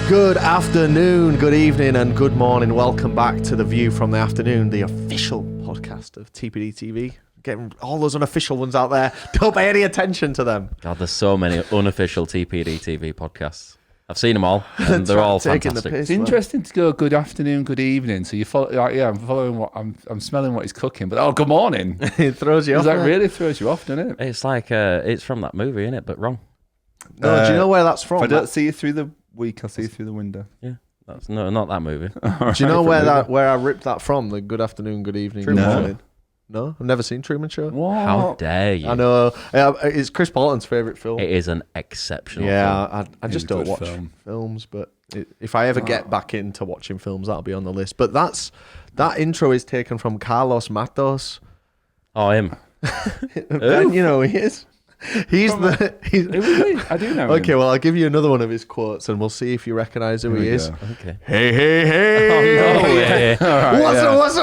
Good afternoon, good evening, and good morning. Welcome back to The View from the Afternoon, the official podcast of TPD TV. Getting all those unofficial ones out there. Don't pay any attention to them. God, there's so many unofficial TPD TV podcasts. I've seen them all, and they're all fantastic. It's interesting to go good afternoon, good evening. So you follow, like, yeah, I'm following what I'm smelling what he's cooking, but good morning. It throws you off. That really throws you off, doesn't it? It's like it's from that movie, isn't it? But wrong. No, do you know where that's from? If I don't see you through the week, I'll see you through the window. Yeah, that's not that movie. Do you know where I ripped that from? The good afternoon, good evening, good morning. No, I've never seen Truman Show. What? How dare you? I know. It's Chris Bolton's favourite film. It is an exceptional film. Yeah, I just don't watch films, but if I ever get back into watching films, that'll be on the list. But that intro is taken from Carlos Matos. Oh, him. Ben, you know who he is. He's I do know. Okay, him. well, I'll give you another one of his quotes, and we'll see if you recognise who he is. Okay. Hey. Oh, no way. Right,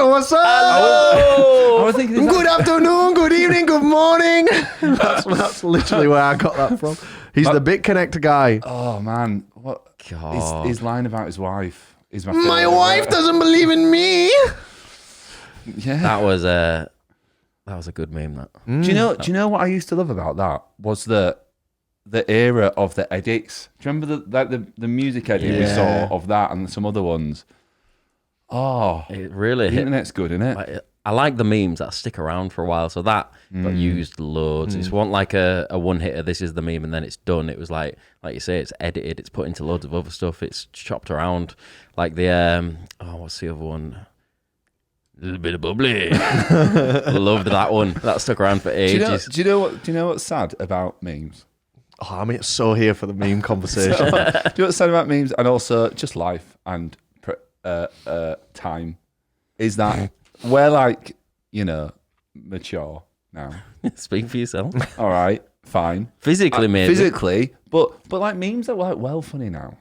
What's up? I was thinking, Good afternoon, good evening, good morning. That's literally where I got that from. He's the Bit Connector guy. oh man, what? God. His line about his wife is my wife doesn't believe in me. Yeah. That was a good meme. That. Do you know what I used to love about that was the era of the edits. Do you remember the music edit we saw of that and some other ones? Oh, It really the hit. internet's good, isn't it? I like the memes that stick around for a while. So that got used loads. It's one like a one hitter. This is the meme, and then it's done. It was like you say, it's edited. It's put into loads of other stuff. It's chopped around. Like the what's the other one? A little bit of bubbly. Loved that one. That stuck around for ages. Do you know what's sad about memes? Oh, I'm so here for the meme conversation. Do you know what's sad about memes and also just life and time is that we're like, mature now. Speak for yourself. All right, fine. Physically, maybe. Physically, but like memes are like well funny now.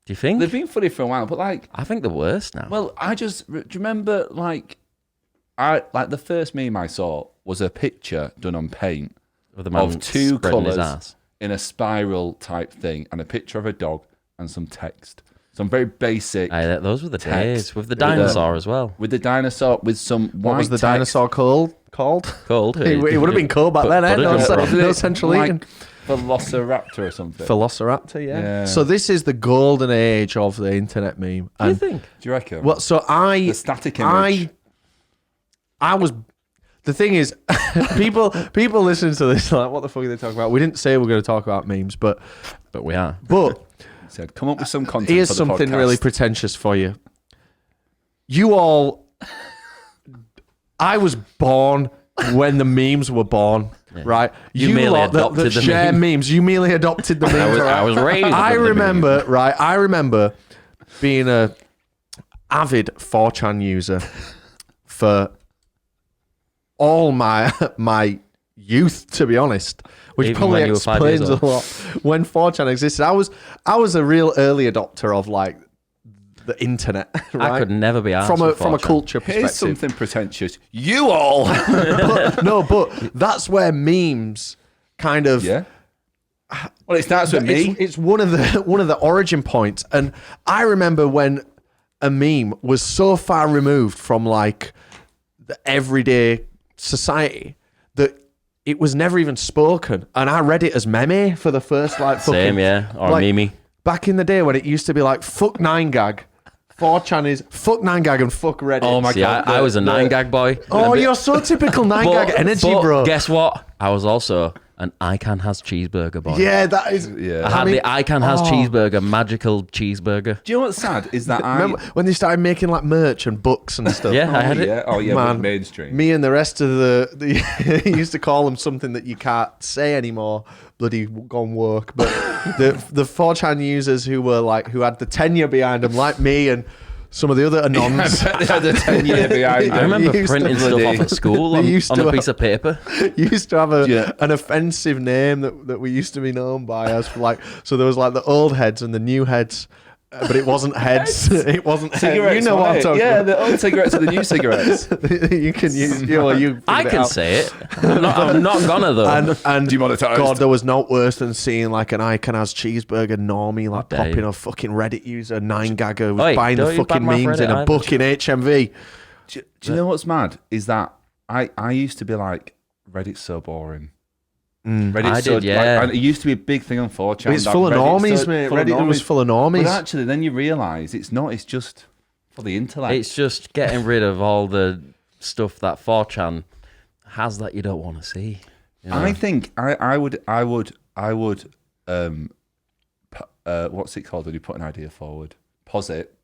Do you think? They've been funny for a while, but like I think the worst now. well, do you remember the first meme I saw was a picture done on paint With the man of two spreading his colours ass. in a spiral type thing and a picture of a dog and some text. Some very basic Aye, those were the text days. With the dinosaur as well. with the dinosaur with some white What was the text. dinosaur called? Cold. It would have been cold back then, eh? No central like eating. Velociraptor or something. Velociraptor, yeah. Yeah. So this is the golden age of the internet meme. Do you think? Do you reckon? Well, so The static image. I was. The thing is, people listen to this like, what the fuck are they talking about? We didn't say we're going to talk about memes, but We are. Said, come up with some content. here's for the something podcast. really pretentious for you. You all, I was born when the memes were born, right? You merely lot adopted that the share meme. memes. You merely adopted the memes. I was raised. I with the remember, meme. right? I remember being a avid 4chan user for all my youth, to be honest, which Even probably when you were 5 years explains a old. lot. When 4chan existed, I was a real early adopter of like the internet. Right? I could never be asked from a culture perspective. Here's something pretentious. You all. but that's where memes kind of. Yeah. Well, it starts with me. It's one of the origin points, and I remember when a meme was so far removed from like the everyday society that it was never even spoken, and I read it as meme for the first like fucking, Same, yeah. Or like, Mimi. back in the day when it used to be like fuck 9gag. 4chan is fuck 9gag and fuck Reddit. Oh my See, god. I was a 9gag boy. Oh, you're so typical 9gag energy, but bro. Guess what? I was also an Ican has cheeseburger boy. Yeah, that is. Yeah. I had the Ican has cheeseburger, magical cheeseburger. Do you know what's sad is that Remember when they started making like merch and books and stuff? Yeah, I had it. yeah. Oh yeah, Man, mainstream. Me and the rest of the used to call them something that you can't say anymore. Bloody gone woke. But the 4chan users who had the tenure behind them, like me and some of the other anons. I bet they had a 10-year behind I them. remember used to printing stuff bloody- off at school They on used a to piece of paper. used to have Yeah. an offensive name that we used to be known by as like, so there was like the old heads and the new heads, but it wasn't heads. It wasn't heads. Cigarettes, You know what I'm right? talking Yeah, about. the old cigarettes are the new cigarettes. You can use. You I figured it can out. say it. I'm not gonna though. And Demonetised. God, there was no worse than seeing like an Icon Has cheeseburger normie like dare popping you. a fucking Reddit user, 9gagger who's Oi, buying the don't you fucking badmouth memes Reddit in a either. book in HMV. Do you know what's mad? Is that I used to be like, Reddit's so boring. Reddit's I so, did, yeah. Like, and it used to be a big thing on 4chan. It's that full of Reddit's normies, mate. full of Reddit was normies. full of normies. But actually, then you realise it's not. It's just for the intellect. It's just getting rid of all the stuff that 4chan has that you don't want to see. You know? I think I would what's it called when you put an idea forward? Posit.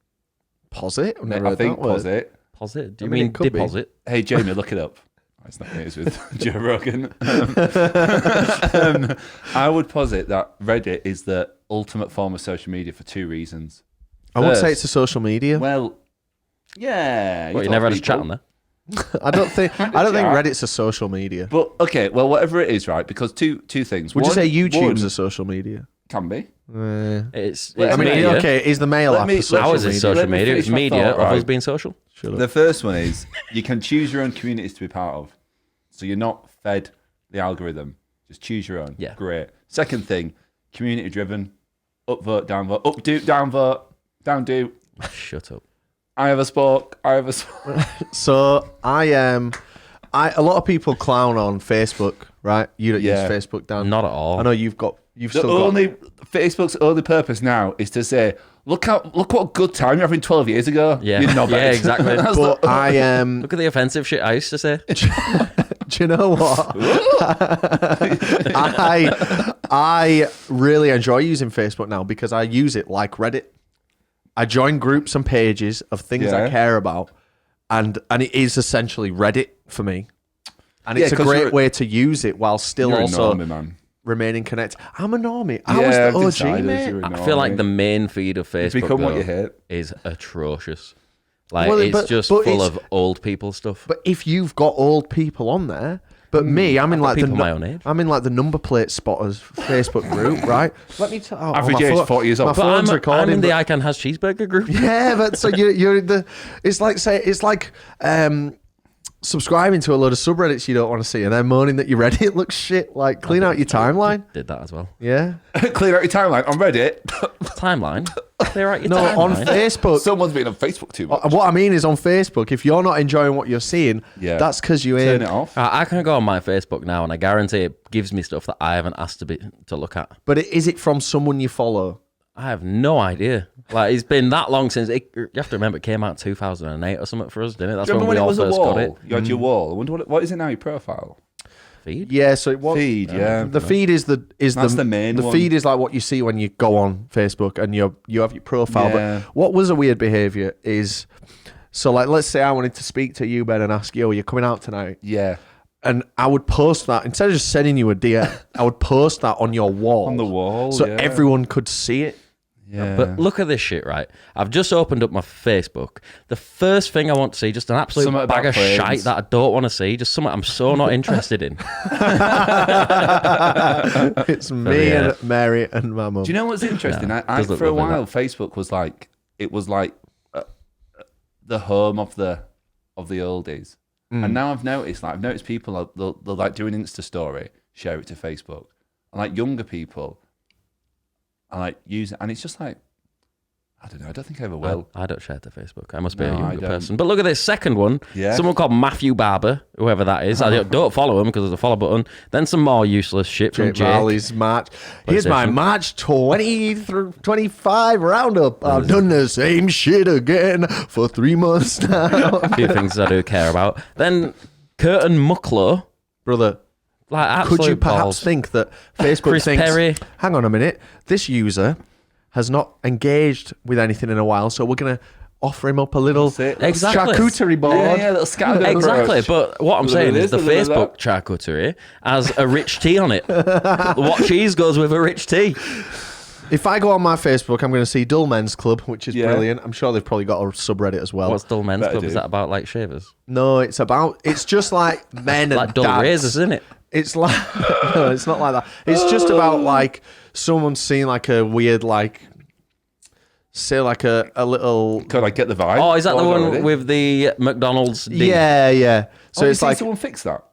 Posit? I've never I heard think that word. posit. Posit? Do I you mean, mean it could be. deposit? Hey Jamie, look it up. It's not me, it's with Joe Rogan. I would posit that Reddit is the ultimate form of social media for 2 reasons. I wouldn't say First, it's a social media. Well, yeah. What, you talk never to had a chat people. on there? I don't think chat. Reddit's a social media. But okay, well, whatever it is, right? Because two things. Would you One- say YouTube's one a social media? can be? It's Well, I mean, media. okay, is the mail Let app me- a social Ours media? is social Let me media. It's finish my media thought, of us right. being social. Shut up. The first one is you can choose your own communities to be part of, so you're not fed the algorithm. Just choose your own. Yeah. Great. Second thing, community driven. Upvote, downvote, updo, downvote, downdo. Shut up. I have a spoke. I have a spoke. So a lot of people clown on Facebook, right? You don't Yeah. use Facebook, Dan. Not at all. I know you've The still only Facebook's only purpose now is to say, look what good time you're having 12 years ago. Yeah. You knobhead. Yeah, exactly. That's got. But I am. Look at the offensive shit I used to say. Do you know what? I really enjoy using Facebook now because I use it like Reddit. I join groups and pages of things I Yeah. care about, and it is essentially Reddit for me. And it's a 'cause great way to use it while still you're also a normie, man. remaining connected. I'm a normie. I Yeah, was I've the OG, decided mate. you're a I feel like normie. the main feed of Facebook become what though, you hate. is atrocious. Like Well, it's but- just but full it's- of old people stuff. But if you've got old people on there, but me, I'm in got like people my own age. I'm in like the number plate spotters Facebook group, right? Let me tell. Average age 40 years old. My But phone's I'm recording. in the but- Icon Has cheeseburger group. yeah, but so you're the. It's like subscribing to a load of subreddits you don't want to see, and then moaning that your Reddit looks shit. Like clean out your timeline. Did that as well. Yeah. Clear out your timeline on Reddit. Timeline. Clear out your No, on timeline. Facebook. Someone's been on Facebook too much. What I mean is on Facebook, if you're not enjoying what you're seeing, Yeah. that's because you Turn ain't. it off. I can go on my Facebook now, and I guarantee it gives me stuff that I haven't asked to look at. But is it from someone you follow? I have no idea. Like it's been that long since you have to remember it came out in 2008 or something for us, didn't it? That's Do you when remember we when it all was a first wall? got it. You had your wall. I wonder what is it now? Your profile Feed. Yeah, so it was feed. Yeah. The feed is the That's the main one. feed is like what you see when you go on Facebook and you have your profile. Yeah. But what was a weird behavior is, so like let's say I wanted to speak to you, Ben, and ask you, "Oh, you're coming out tonight," Yeah. and I would post that instead of just sending you a DM. I would post that on your wall, On the wall. so yeah. everyone could see it. Yeah. But look at this shit, right? I've just opened up my Facebook. The first thing I want to see, just an absolute Something bag about of frames. shite that I don't want to see, just something I'm so not interested in. It's me yeah. and Mary and my mum. Do you know what's interesting? Yeah, I does look for a lovely, while, Facebook was like the home of the oldies, and now I've noticed people they'll like do an Insta story, share it to Facebook, and like younger people, I like use it, and it's just like I don't know. I don't think I ever will. I don't share to Facebook. I must be No, a I younger don't. person. But look at this second one. Yeah. Someone called Matthew Barber, whoever that is. I don't follow him because there's a follow button. Then some more useless shit from Jake Jake. Marley's March. Here's my PlayStation. March 20 through 25 roundup. I've done the same shit again for 3 months now. A few things I do care about. Then Curtin Mucklow. Brother, Like absolute could you perhaps balls. think that Facebook Chris thinks, Perry. hang on a minute, this user has not engaged with anything in a while, so we're going to offer him up a little That's it. Exactly. charcuterie board. Yeah, little scattergun Exactly, approach. but what I'm Look saying at is the this, look at Facebook charcuterie has a rich tea on it. What cheese goes with a rich tea? If I go on my Facebook, I'm going to see Dull Men's Club, which is Yeah. brilliant. I'm sure they've probably got a subreddit as well. What's Dull Men's Better Club? do. Is that about like shavers? No, it's just like men and Like dull dads. razors, isn't it? It's like no, it's not like that. It's just about like someone seeing like a weird like say like a little. Could I get the vibe? Oh, is that the Order one already? with the McDonald's D? Yeah. So Oh, it's you like seen someone fix that.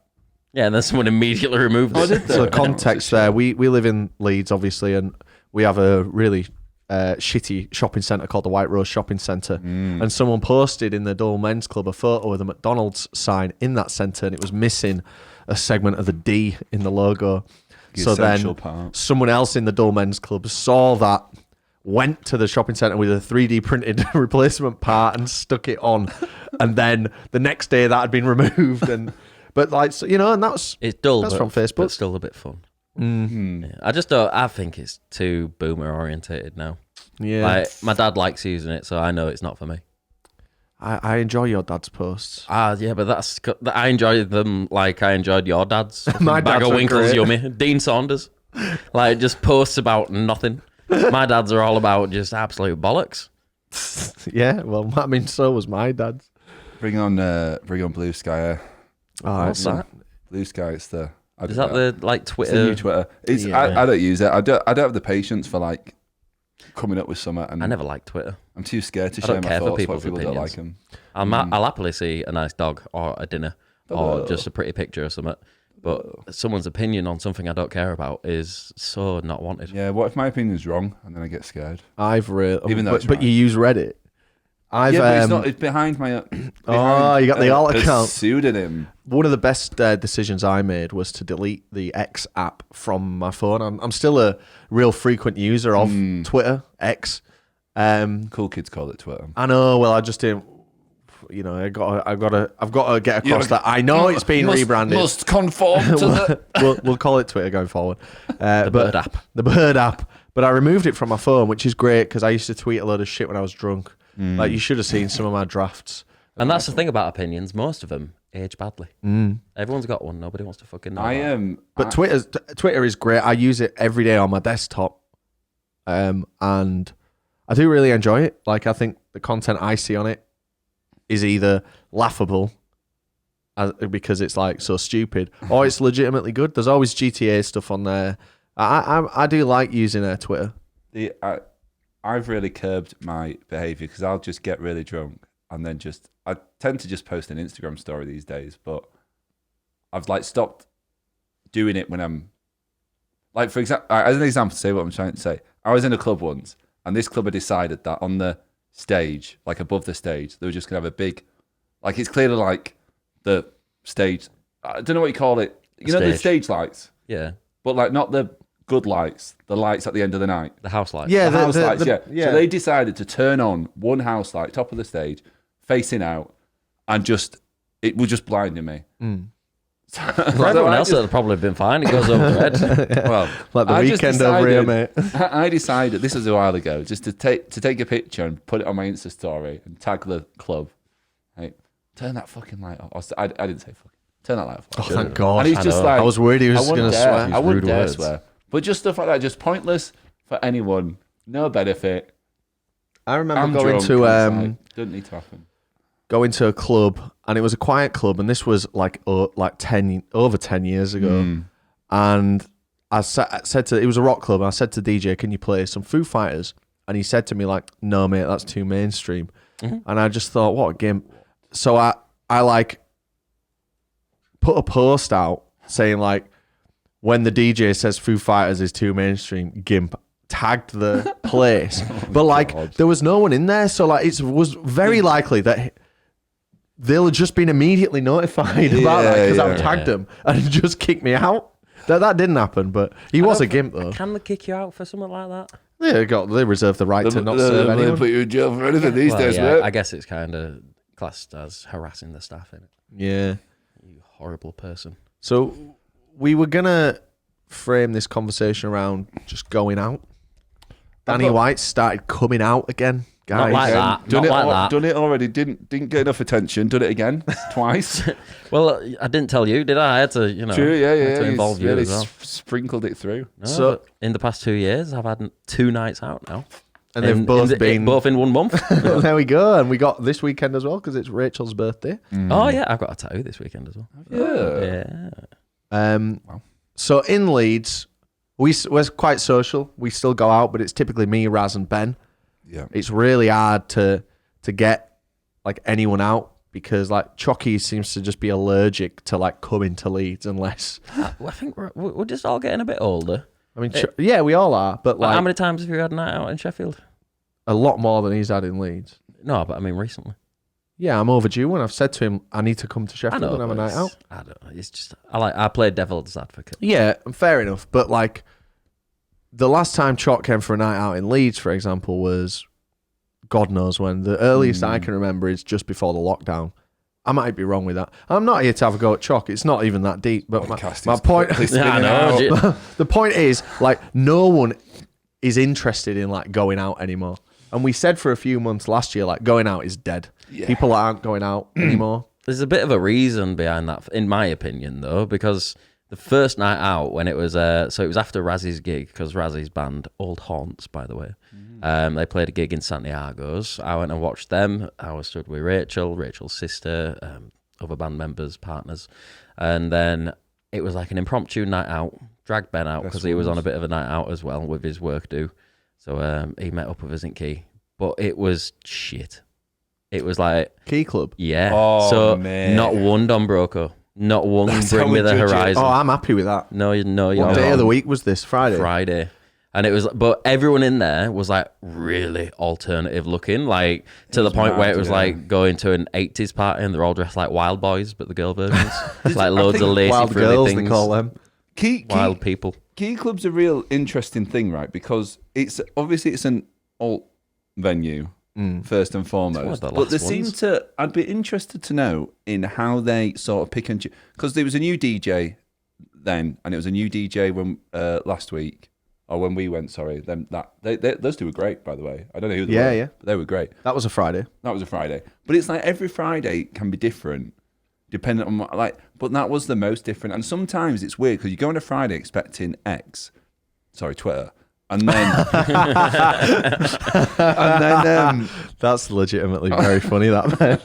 Yeah, and then someone immediately removed it. did they? so the context there. We live in Leeds, obviously, and we have a really shitty shopping centre called the White Rose Shopping Centre. And someone posted in the Dull Men's Club a photo of the McDonald's sign in that centre, and it was missing a segment of the D in the logo. The So then essential part. someone else in the Dull Men's Club saw that, went to the shopping centre with a 3D printed replacement part and stuck it on. And then the next day that had been removed. But like, so, and that's It's dull, That's but, from Facebook. but still a bit fun. Yeah. I just don't. I think it's too boomer orientated now. yeah. Like my dad likes using it, so I know it's not for me. I enjoy your dad's posts. Yeah, but I enjoy them like I enjoyed your dad's. My Bag dad's of are Winkles, great. yummy. Dean Saunders, like just posts about nothing. My dads are all about just absolute bollocks. Yeah, well, I mean, so was my dad's. Bring on Blue Sky. Oh, What's that? Blue Sky. It's the. I Is don't that know. the like It's Twitter? the new Twitter. It's Yeah. I don't use it. I don't have the patience for like coming up with something, and I never liked Twitter. I'm too scared to I share don't my care for thoughts. people's What people don't like opinions. them. I'll happily see a nice dog or a dinner or just a pretty picture or something. But someone's opinion on something I don't care about is so not wanted. Yeah. What if my opinion's wrong and then I get scared? I've read, Even though but, it's but right. you use Reddit. I've Yeah, but it's not. It's behind my. Oh, you got the alt account. Pseudonym. one of the best decisions I made was to delete the X app from my phone. I'm still a real frequent user of Twitter, X. Cool kids call it Twitter. I know. Well, I just didn't. I've got to get across that. I know it's been rebranded. Must conform to the. we'll call it Twitter going forward. The Bird app. The Bird app. But I removed it from my phone, which is great because I used to tweet a load of shit when I was drunk. Like you should have seen some of my drafts. And that's the thing about opinions. Most of them age badly. Everyone's got one. Nobody wants to fucking know. I about it. am. But Twitter is great. I use it every day on my desktop, and I do really enjoy it. Like I think the content I see on it is either laughable, because it's like so stupid, or it's legitimately good. There's always GTA stuff on there. I do like using Twitter. I've really curbed my behaviour because I'll just get really drunk and then I tend to just post an Instagram story these days, but I've like stopped doing it when I'm like, for example, as an example, to say what I'm trying to say, I was in a club once and this club had decided that on the stage, like above the stage, they were just gonna have a big, like it's clearly like the stage. I don't know what you call it. You know the stage lights, Yeah. but like not the good lights, the lights at the end of the night. The house lights. Yeah, The house lights, yeah. So they decided to turn on one house light, top of the stage, facing out, and it was just blinding me. For everyone else, it'll probably been fine. It goes over the head. Well, Like the I just weekend over here, decided- mate. I decided, this was a while ago, just to take a picture and put it on my Insta story and tag the club. Hey, turn that fucking light off. I didn't say fucking. Turn that light off. Oh, thank God. And he's I just know. like, I was worried he was I wouldn't going to dare. swear. I wouldn't Rude dare words. swear. But just stuff like that, just pointless for anyone, no benefit. I remember I'm going drunk, to and it's like, doesn't need to happen. go into a club, and it was a quiet club, and this was like over 10 years ago. And I said to, it was a rock club, and I said to DJ, "Can you play some Foo Fighters?" And he said to me like, "No, mate, that's too mainstream." And I just thought, what a gimp. So I like put a post out saying like, when the DJ says Foo Fighters is too mainstream, gimp, tagged the place. But like there was no one in there, so like it was very likely that they'll have just been immediately notified about that because I've tagged them and just kicked me out. That didn't happen, but he was a gimp though. Can they kick you out for something like that? They reserve the right to not serve They anyone. put you in jail for anything these days, yeah, mate. I guess it's kind of classed as harassing the staff, innit? Yeah. You horrible person. So we were gonna frame this conversation around just going out. Danny White started coming out again, guys. Not like that. Done Not it, like that. done it already. Didn't get enough attention. Done it again twice. Well, I didn't tell you, did I? I had to, True, I had to He's involve you really as well. sprinkled it through. No, So- but in the past 2 years, I've had 2 nights out now. And they've both been both in 1 month. there we go, and we got this weekend as well because it's Rachel's birthday. Oh yeah, I've got a tattoo this weekend as well. Yeah. Yeah. So in Leeds, we're quite social. We still go out, but it's typically me, Raz, and Ben. Yeah. It's really hard to get like anyone out because like Chucky seems to just be allergic to like coming to Leeds unless. I think we're just all getting a bit older. I mean, yeah, we all are, but like How many times have you had a night out in Sheffield? a lot more than he's had in Leeds. No, but I mean recently. Yeah, I'm overdue. When I've said to him, I need to come to I Sheffield know, and have a but night out. I don't know. It's just I play devil's advocate. Yeah, fair enough. But like the last time Chalk came for a night out in Leeds, for example, was God knows when. The earliest I can remember is just before the lockdown. I might be wrong with that. I'm not here to have a go at Chalk. It's not even that deep. But my point, Yeah, I know. the point is, like, no one is interested in like going out anymore. And we said for a few months last year, like, going out is dead. Yeah. People aren't going out anymore. There's a bit of a reason behind that, in my opinion, though, because the first night out when it was so it was after Razzy's gig, because Razzy's band, Old Haunts, by the way, they played a gig in Santiago's. I went and watched them. I was stood with Rachel's sister, other band members, partners, and then it was like an impromptu night out. Dragged Ben out because he was on a bit of a night out as well with his work due. So he met up with us in Key, but it was shit. It was like Key Club. yeah. Oh, so man. not one Don Broco, not one That's Bring how Me we the judge it. Horizon. Oh, I'm happy with that. No, you're What day of the week was this? Friday. And it was, but everyone in there was like really alternative looking, like to the point where it was like going to an 80s party and they're all dressed like wild boys, but the girl versions, like loads of lacy Wild frilly girls, things, they call them. wild people. Key Club's a real interesting thing, right? Because it's obviously it's an alt venue first and foremost, the but they last seem ones. to. I'd be interested to know in how they sort of pick and choose, because there was a new DJ then, and it was a new DJ when last week or when we went. Sorry, them those two were great, by the way. I don't know who they were, but they were great. That was a Friday. That was a Friday, but it's like every Friday can be different. Dependent on like, but that was the most different. And sometimes it's weird because you go on a Friday expecting Twitter, and then That's legitimately very funny. That man.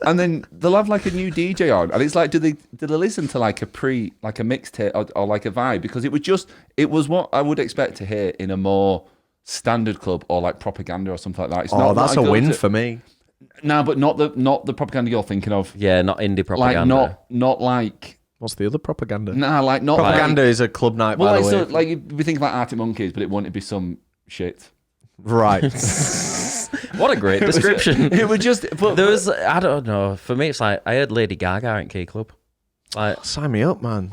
and then they'll have like a new DJ on, and it's like, do they listen to like a mixtape or like a vibe? Because it was what I would expect to hear in a more standard club or like propaganda or something like that. It's Oh, not that's what a I go win to. for me. No, but not the propaganda you're thinking of. Yeah, not indie propaganda. Like not like What's the other propaganda? like not Propaganda like, is a club night, well, by like, the way. so, like you'd be thinking like Arctic Monkeys, but it wouldn't be some shit. Right. What a great description. It would just. But, There was, I don't know. For me, it's like I heard Lady Gaga in Key Club. Like, Sign me up, man.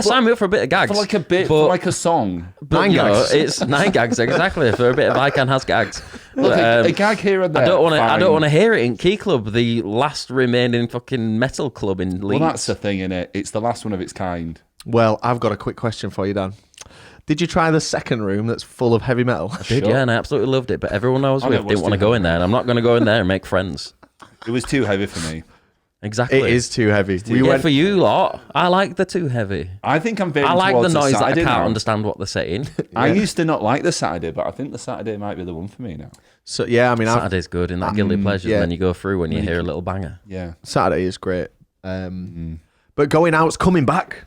sign me up for a bit of gags. for like a bit, but- for like a song. But, Nine you know, gags. it's 9 gags exactly for a bit of I Can Has Gags. Look, But, a gag here and there. I don't want to. I fine. don't want to hear it in Key Club, the last remaining fucking metal club in Leeds. Well, that's the thing, innit? It's the last one of its kind. Well, I've got a quick question for you, Dan. Did you try the second room that's full of heavy metal? Did, yeah, and I absolutely loved it. But everyone I was Oh, with it was didn't want to too go in there, and I'm not going to go in there and make friends. It was too heavy for me. Exactly. It is too heavy. We Yeah, went for you lot, I like the too heavy. I think I'm very. I like the towards noise that I Saturday can't now. understand what they're saying. I used to not like the Saturday, but I think the Saturday might be the one for me now. So yeah, I mean, Saturday's good in that guilty pleasure, yeah. and then you go through when you hear a little banger. Yeah. Saturday is great. But going out's coming back.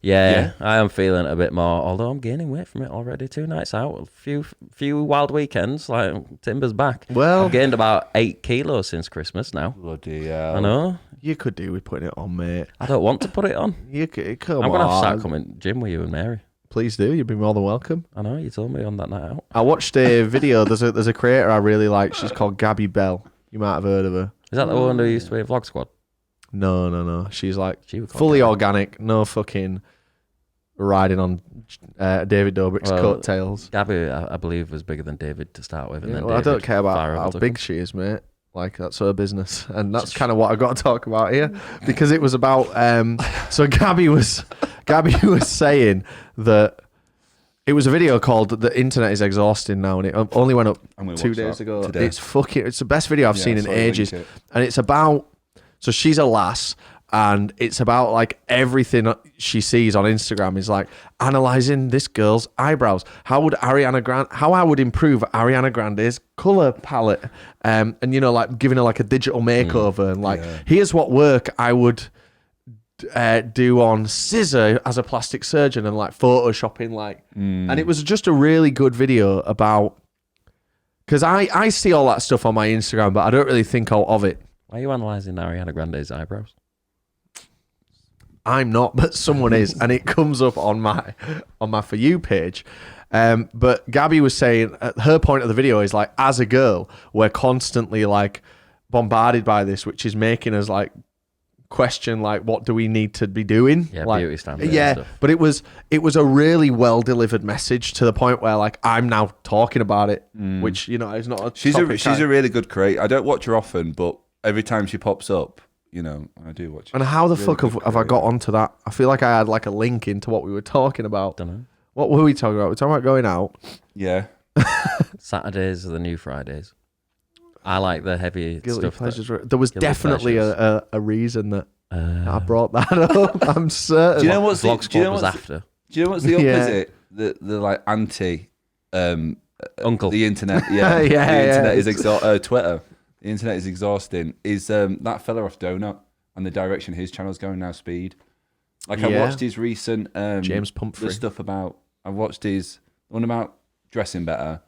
Yeah, I am feeling it a bit more. Although I'm gaining weight from it already. 2 nights out, a few wild weekends. Like Timber's back. Well- I've gained about 8 kilos since Christmas now. Bloody I know. You could do with putting it on, mate. I don't want to put it on. You could, come I'm gonna have to on. start coming gym with you and Mary. Please do. You'd be more than welcome. I know you told me on that night out. I watched a video. There's a creator I really like. She's called Gabby Bell. You might have heard of her. Is that the one who used to be a Vlog Squad? No. She's like She was called fully Gabby. organic. No fucking riding on David Dobrik's coattails. Gabby, I believe, was bigger than David to start with, and Yeah, then well, I don't David care far about how overtook big him. she is, mate. Like, that's her business. And that's kind of what I got to talk about here. Because it was about so Gabby was saying that it was a video called "The Internet is Exhausting Now," and it only went up I'm gonna 2 watch days that ago. today. It's the best video I've seen in I saw you ages. link it. And it's about, so she's a lass, and it's about like everything she sees on Instagram is like analyzing this girl's eyebrows. How I would improve Ariana Grande's color palette, and you know, like giving her like a digital makeover, and like here's what work I would do on scissor as a plastic surgeon, and like photoshopping, like, and it was just a really good video about Because I see all that stuff on my Instagram, but I don't really think of it. Why are you analysing Ariana Grande's eyebrows? I'm not, but someone is, and it comes up on my For You page. But Gabby was saying her point of the video is like, as a girl, we're constantly like bombarded by this, which is making us like question like, what do we need to be doing? Yeah, like, beauty standards. yeah. And stuff. But it was a really well delivered message to the point where like I'm now talking about it, which is not a She's topic a really good creator. I don't watch her often, but every time she pops up, I do watch it. And how the Really fuck good have I got onto that? I feel like I had like a link into what we were talking about. Don't know. What were we talking about? We're talking about going out. Yeah. Saturdays are the new Fridays. I like the heavy Guilty stuff. pleasures. There was guilty definitely pleasures. a reason that I brought that up. I'm certain. Do you know what's Vlog Squad was what's after. Do you know what's the Yeah. opposite? The like anti Uncle. the internet. Yeah. Yeah, the internet yeah. is Twitter. The internet is exhausting. Is that fella off Donut and the direction his channel's going now? Speed. Like I Yeah. watched his recent James Pumphrey. the stuff about. I watched his one about dressing better,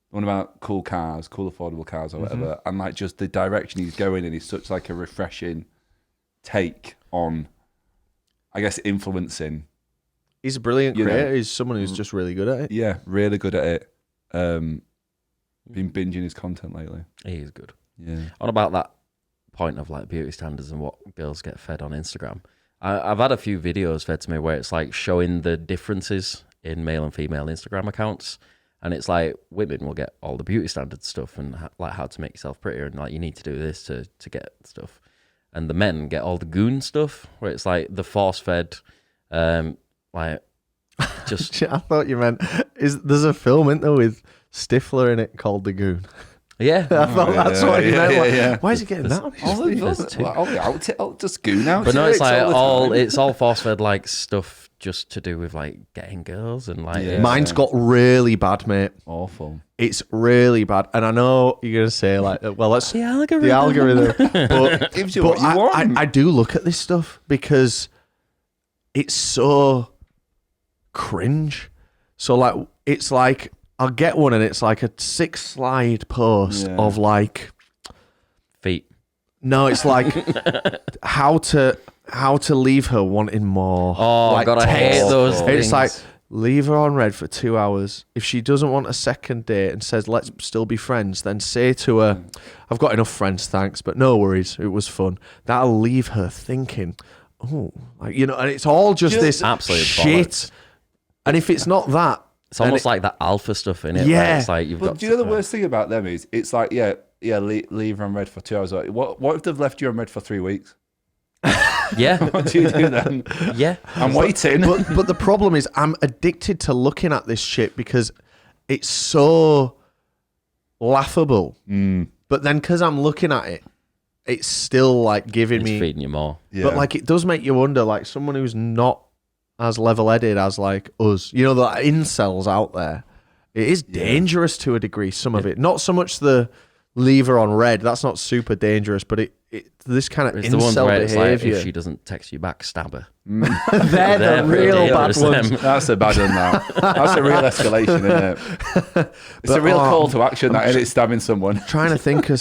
one about cool cars, cool affordable cars or whatever, and like just the direction he's going in is such like a refreshing take on, I guess, influencing. He's a brilliant You know. creator. He's someone who's just really good at it. Yeah, really good at it. Been binging his content lately. He is good. Yeah. On about that point of like beauty standards and what girls get fed on Instagram, I've had a few videos fed to me where it's like showing the differences in male and female Instagram accounts, and it's like women will get all the beauty standard stuff and like how to make yourself prettier and like you need to do this to get stuff, and the men get all the goon stuff where it's like the force fed, like just I thought you meant there's a film in there with Stifler in it called The Goon. yeah. I thought that's what you meant. Like, why is he getting that? All the out just goon out. But no, it's like all it's all force fed like stuff just to do with like getting girls and like Yeah. Mine's got really bad, mate. awful. It's really bad, and I know you're gonna say like, well, that's the algorithm. the algorithm. But Gives you what you want. I do look at this stuff because it's so cringe. So like, it's like I'll get one, and it's like a 6-slide post Yeah. of like, Feet. no, it's like how to leave her wanting more. Oh, like God, I hate text. those It's things. like, leave her on red for 2 hours. If she doesn't want a second date and says, let's still be friends, then say to her, I've got enough friends, thanks, but no worries, it was fun. That'll leave her thinking, oh, like, and it's all just this Absolute shit. bollocks. And if it's not that, It's almost like that alpha stuff in it. Yeah. Where it's like you've But got. do you know the worst thing about them is it's like leave her on red for 2 hours. Like, what if they've left you on red for 3 weeks? Yeah, What do you do then? yeah. I'm waiting. but the problem is I'm addicted to looking at this shit because it's so laughable. But then because I'm looking at it, it's still like giving It's me. feeding you more. Yeah. But like it does make you wonder, like someone who's not as level-headed as like us, the incels out there. It is dangerous to a degree. Some of it, not so much the lever on red. That's not super dangerous, but it this kind of It's the ones incel where it's like behavior. if she doesn't text you back, stab her. They're the They're real bad dangerous, ones. them. That's a bad one now. That's a real escalation, isn't it? It's a real call to action, that, isn't it? Stabbing someone. Trying to think of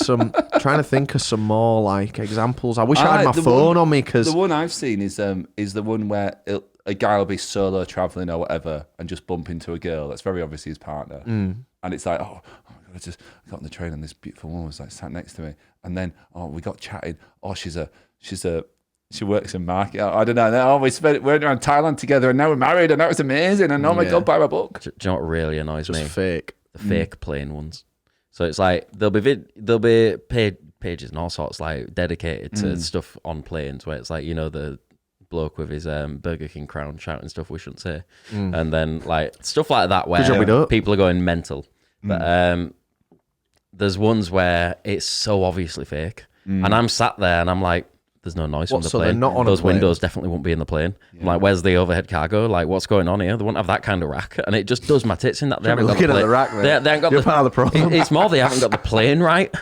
some more like examples. I wish I had my phone on me because The one I've seen is the one where a guy will be solo traveling or whatever and just bump into a girl that's very obviously his partner, and it's like, oh my God, I got on the train and this beautiful woman was like sat next to me, and then we got chatting. Oh, she works in market. I don't know. Oh, we went around Thailand together, and now we're married, and that was amazing. And oh my God, buy my book. Do you know what really annoys just me? fake. The fake plain ones. So it's like there'll be paid pages and all sorts like dedicated to stuff on planes where it's like the bloke with his Burger King crown shouting stuff we shouldn't say, and then like stuff like that Good job we where don't. people are going mental. But there's ones where it's so obviously fake, and I'm sat there and I'm like, there's no noise from the so they're plane. not on a Those plane? windows definitely won't be in the plane. I'm like, where's the overhead cargo? Like, what's going on here? They won't have that kind of rack, and it just does my tits in that they haven't got looking at plane. the rack, mate. They haven't got You're part of the problem. It's more they haven't got the plane right.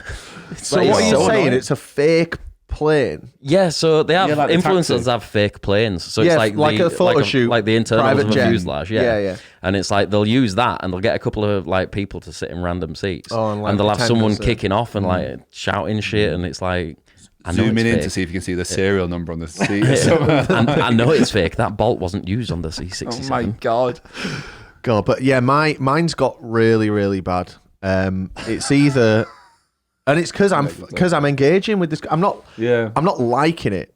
So what are you saying? It's a fake plane. Yeah, so they have like the influencers taxi. have fake planes. So Yeah, it's like a photo shoot, like the internals private of a jet. fuselage. Yeah. And it's like they'll use that, and they'll get a couple of like people to sit in random seats, Oh, and, like, they'll have pretend someone there's a- kicking off and like shouting shit, and it's like I know Zooming it's in fake. to see if you can see the serial number on the seat. or something. And I know it's fake. That bolt wasn't used on the C67. Oh my god! God, but yeah, mine's got really, really bad. It's either, and it's because I'm engaging with this. I'm not liking it.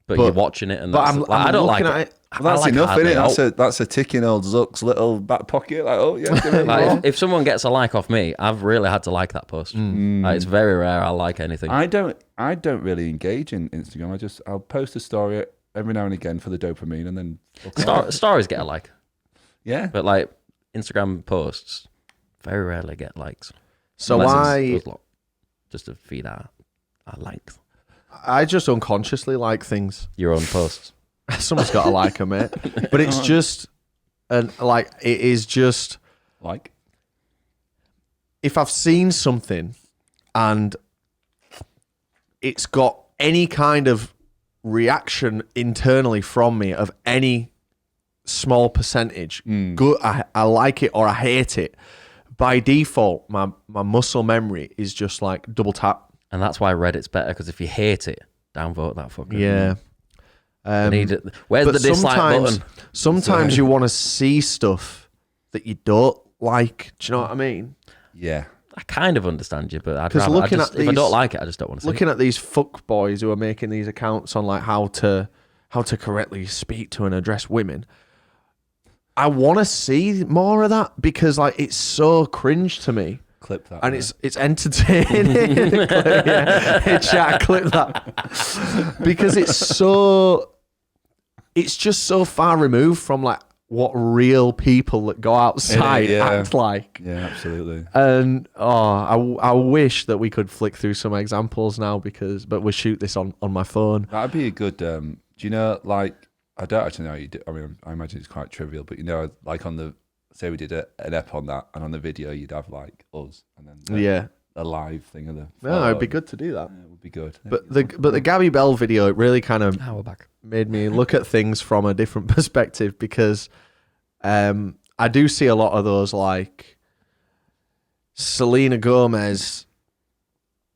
But you're watching it, and but that's, I'm like, I don't like looking it. at it. Well, that's I like enough, hardly isn't it? out. That's a ticking old Zuck's little back pocket. Like, oh yeah, give me Like, more. if someone gets a like off me, I've really had to like that post. Like, it's very rare I like anything. I don't really engage in Instagram. I'll post a story every now and again for the dopamine, and then Stories get a like, yeah. but like Instagram posts very rarely get likes. So Unless it's just to feed our likes. I just unconsciously like things. Your own posts. Someone's got to like them, mate. But it's just, and like it is just. Like, If I've seen something and it's got any kind of reaction internally from me of any small percentage, good, I like it or I hate it, by default, my muscle memory is just like double tap. And that's why Reddit's better, because if you hate it, downvote that fucker. Yeah. Where's But the dislike button? sometimes you want to see stuff that you don't like. Do you know what I mean? yeah. I kind of understand you, but I'd 'Cause rather, looking if at I these- don't like it, I just don't want to see Looking at these fuck boys who are making these accounts on like how to correctly speak to and address women. I want to see more of that because like it's so cringe to me. Clip that. And it's entertaining. Yeah, chat, clip that. Because it's just so far removed from like what real people that go outside act like. Yeah, absolutely. And I wish that we could flick through some examples now but we'll shoot this on my phone. That'd be a good. Do you know? Like, I don't actually know how you do. I mean, I imagine it's quite trivial, but you know, like on the say we did an ep on that, and on the video you'd have like us, and then a live thing of the. No, it'd be good to do that. Yeah, it would be good. But the Gabby Bell video, it really kind of we're back. made me look at things from a different perspective because I do see a lot of those like Selena Gomez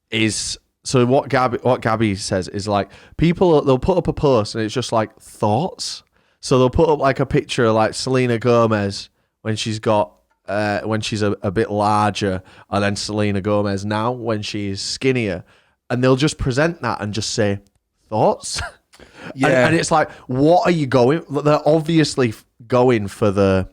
is. So what Gabby says is like people, they'll put up a post and it's just like thoughts. So they'll put up like a picture of like Selena Gomez when she's got when she's a bit larger, and then Selena Gomez now when she's skinnier, and they'll just present that and just say thoughts. Yeah. and it's like, what are you going? They're obviously going for the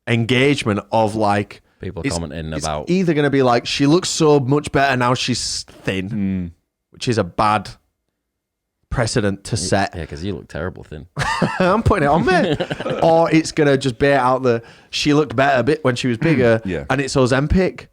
engagement of like. People It's commenting about either going to be like, she looks so much better now she's thin, which is a bad precedent to set. yeah, because you look terrible thin. I'm putting it on me. Or it's going to just bear out she looked better a bit when she was bigger, Yeah. and it's Ozempic.